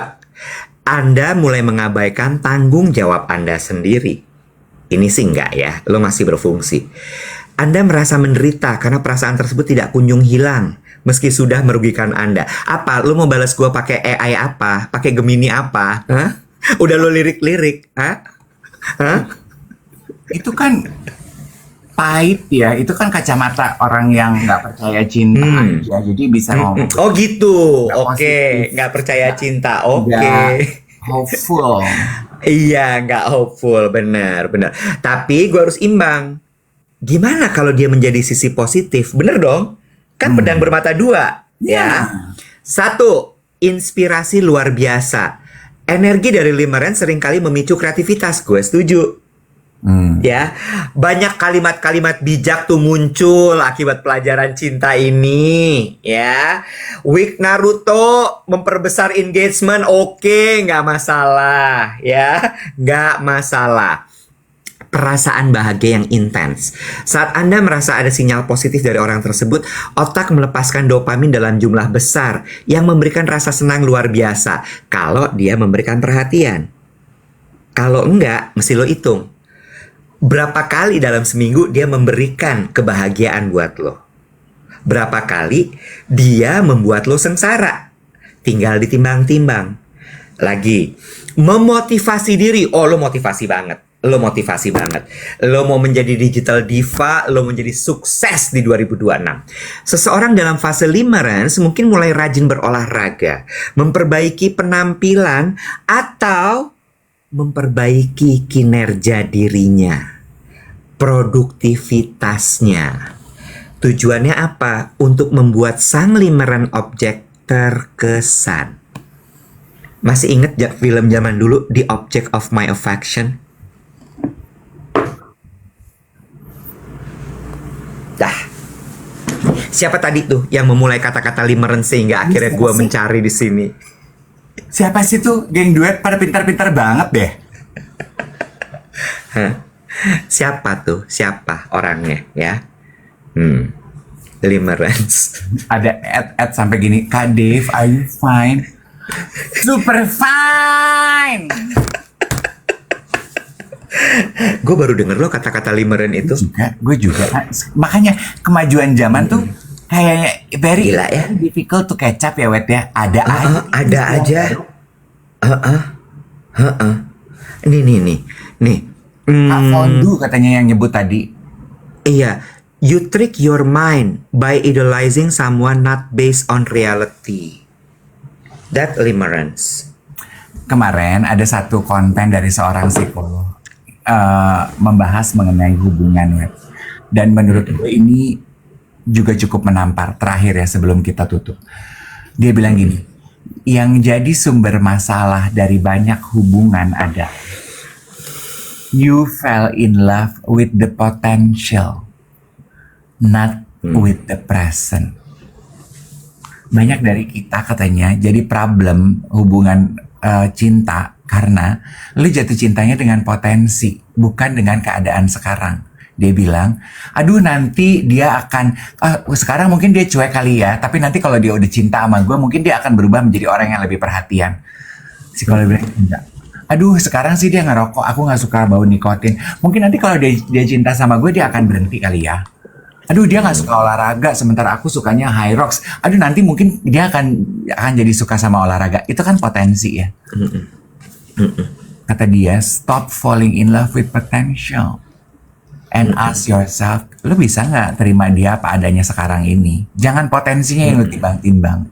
B: Anda mulai mengabaikan tanggung jawab Anda sendiri. Ini sih enggak ya, lo masih berfungsi. Anda merasa menderita karena perasaan tersebut tidak kunjung hilang. Meski sudah merugikan Anda. Apa? Lo mau balas gue pakai AI apa? Pakai Gemini apa? Hah? Udah lo lirik-lirik? Hah? Hah?
A: Itu kan pahit ya. Itu kan kacamata orang yang nggak percaya cinta aja. Jadi bisa ngomong.
B: Oh gitu.
A: Nggak
B: Oke.
A: positif.
B: Nggak percaya cinta. Oke.
A: Nggak hopeful.
B: Iya, nggak hopeful. Benar. Tapi gue harus imbang. Gimana kalau dia menjadi sisi positif? Bener dong? Kan pedang bermata dua. Ya. 1. Inspirasi luar biasa. Energi dari limerence seringkali memicu kreativitas. Gue setuju. Ya, banyak kalimat-kalimat bijak tuh muncul akibat pelajaran cinta ini. Ya, Week Naruto memperbesar engagement. Oke, nggak masalah. Ya, nggak masalah. Perasaan bahagia yang intens. Saat Anda merasa ada sinyal positif dari orang tersebut, otak melepaskan dopamin dalam jumlah besar yang memberikan rasa senang luar biasa kalau dia memberikan perhatian. Kalau enggak, mesti lo hitung. Berapa kali dalam seminggu dia memberikan kebahagiaan buat lo? Berapa kali dia membuat lo sengsara? Tinggal ditimbang-timbang. Lagi, memotivasi diri. Oh, lo motivasi banget. Lo motivasi banget. Lo mau menjadi digital diva, lo menjadi sukses di 2026. Seseorang dalam fase limerence mungkin mulai rajin berolahraga, memperbaiki penampilan, atau memperbaiki kinerja dirinya, produktivitasnya. Tujuannya apa? Untuk membuat sang limeren objek terkesan. Masih inget film zaman dulu, The Object of My Affection? Dah. Siapa tadi tuh yang memulai kata-kata limeren sehingga akhirnya gue mencari di sini?
A: Siapa sih tuh geng duet pada pintar-pintar banget deh?
B: Hah? Siapa tuh? Siapa orangnya ya? Limerence.
A: Ada ad sampai gini. Kak Dave, are you fine? Super fine.
B: Gue baru denger lo kata-kata limeren itu.
A: Gue juga. Makanya kemajuan zaman tuh kayak very
B: gila ya.
A: Difficult to catch up ya, Wet ya. Ada
B: aja. Nih.
A: Kak Fondu katanya yang nyebut tadi.
B: Iya. You trick your mind by idolizing someone not based on reality. That limerence.
A: Kemarin ada satu konten dari seorang psikolog membahas mengenai hubungan, Wet. Dan menurut gue ini juga cukup menampar. Terakhir ya sebelum kita tutup. Dia bilang gini, yang jadi sumber masalah dari banyak hubungan ada you fell in love with the potential, not with the present. banyak dari kita katanya jadi problem hubungan cinta karena lu jatuh cintanya dengan potensi, bukan dengan keadaan sekarang. Dia bilang, aduh nanti dia akan, sekarang mungkin dia cuek kali ya, tapi nanti kalau dia udah cinta sama gue, mungkin dia akan berubah menjadi orang yang lebih perhatian. Psikolog bilang, enggak. Aduh sekarang sih dia ngerokok, aku gak suka bau nikotin. Mungkin nanti kalau dia cinta sama gue, dia akan berhenti kali ya. Aduh dia gak suka olahraga, sementara aku sukanya high rocks. Aduh nanti mungkin dia akan jadi suka sama olahraga. Itu kan potensi ya. Kata dia, stop falling in love with potential. And ask yourself, lu bisa nggak terima dia apa adanya sekarang ini? Jangan potensinya yang lu timbang-timbang.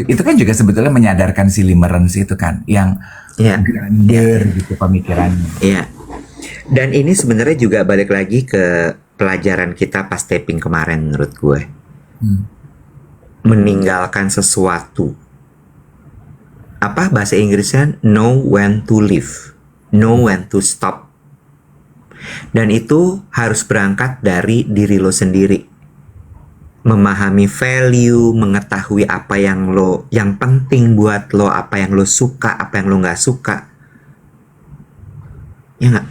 A: Itu kan juga sebetulnya menyadarkan si Limerence itu kan, yang grandeur gitu pemikirannya.
B: Iya. Dan ini sebenarnya juga balik lagi ke pelajaran kita pas taping kemarin menurut gue. Meninggalkan sesuatu. Apa bahasa Inggrisnya? Know when to leave. Know when to stop. Dan itu harus berangkat dari diri lo sendiri. Memahami value, mengetahui apa yang penting buat lo, apa yang lo suka, apa yang lo nggak suka. Ya nggak?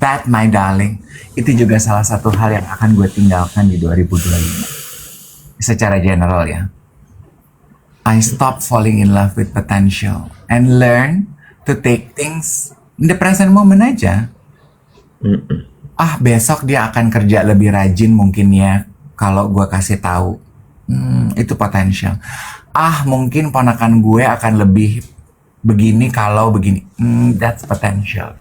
A: That my darling, itu juga salah satu hal yang akan gue tinggalkan di 2025. Secara general ya. I stop falling in love with potential and learn to take things in the present moment aja. Besok dia akan kerja lebih rajin mungkin ya kalau gue kasih tahu. Itu potensial. Mungkin ponakan gue akan lebih begini kalau begini. That's potential.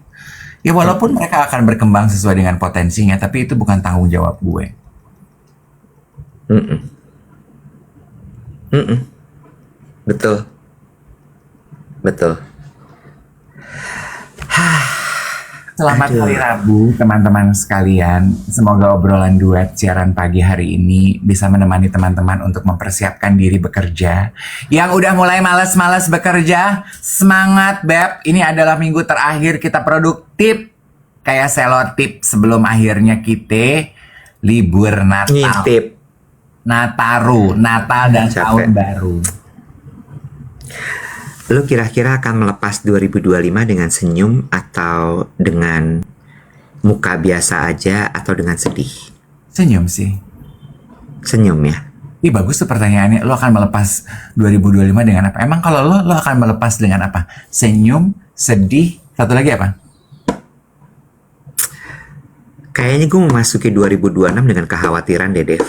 A: Ya walaupun mereka akan berkembang sesuai dengan potensinya, tapi itu bukan tanggung jawab gue.
B: Betul.
A: Selamat hari Rabu teman-teman sekalian. Semoga obrolan duet siaran pagi hari ini bisa menemani teman-teman untuk mempersiapkan diri bekerja. Yang udah mulai malas-malas bekerja, semangat Beb. Ini adalah minggu terakhir kita produktif. Kayak selotip sebelum akhirnya kita libur Natal.
B: Ngintip.
A: Natal dan Tahun Baru.
B: Lo kira-kira akan melepas 2025 dengan senyum atau dengan muka biasa aja atau dengan sedih?
A: Senyum sih.
B: Senyum ya?
A: Bagus tuh pertanyaannya. Lo akan melepas 2025 dengan apa? Emang kalau lo akan melepas dengan apa? Senyum, sedih, satu lagi apa?
B: Kayaknya gue memasuki 2026 dengan kekhawatiran deh, Dev.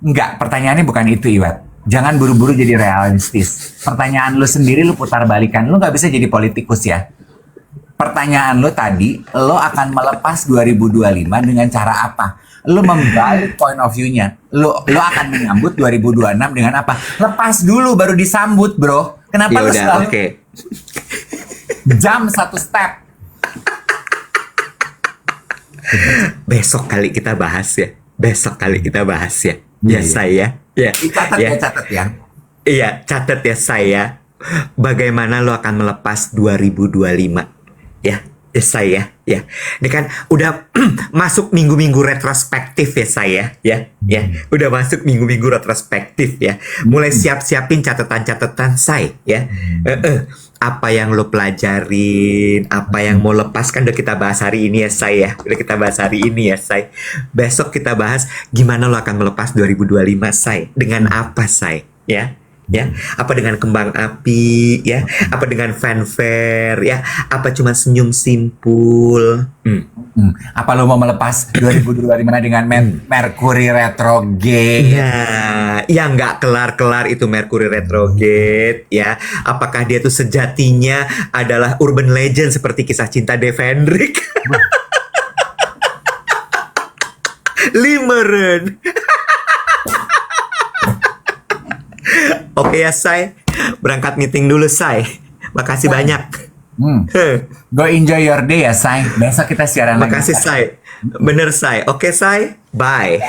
A: Enggak, pertanyaannya bukan itu, Iwat. Jangan buru-buru jadi realistis. Pertanyaan lu sendiri lu putar balikan. Lu gak bisa jadi politikus ya. Pertanyaan lu tadi, lo akan melepas 2025 dengan cara apa? Lu membalik point of view-nya. Lu akan menyambut 2026 dengan apa? Lepas dulu baru disambut, bro. Kenapa lu selalu jam satu step?
B: Besok kali kita bahas ya. Ya saya. Ya.
A: Catat ya.
B: Iya, catat ya saya. Bagaimana lo akan melepas 2025? Ya saya. Ya. Ini kan udah masuk minggu-minggu retrospektif ya saya. Ya. Udah masuk minggu-minggu retrospektif ya. Mulai siap-siapin catatan-catatan saya ya. Apa yang lo pelajarin, apa yang mau lepas kan udah kita bahas hari ini ya saya. Besok kita bahas gimana lo akan melepas 2025 saya. Dengan apa saya? Ya. Apa dengan kembang api ya? Apa dengan fanfare ya? Apa cuma senyum simpul?
A: Apa lo mau melepas 2025 dengan Mercury retrograde?
B: Ya nggak kelar-kelar itu Mercury retrograde ya. Apakah dia tuh sejatinya adalah urban legend seperti kisah cinta Dave Hendrik? Limeren. Oke ya, Say. Berangkat meeting dulu, Say. Makasih banyak.
A: Go enjoy your day ya, Say. Besok kita siaran lagi.
B: Makasih, Say. Bener, Say. Oke, Say. Bye.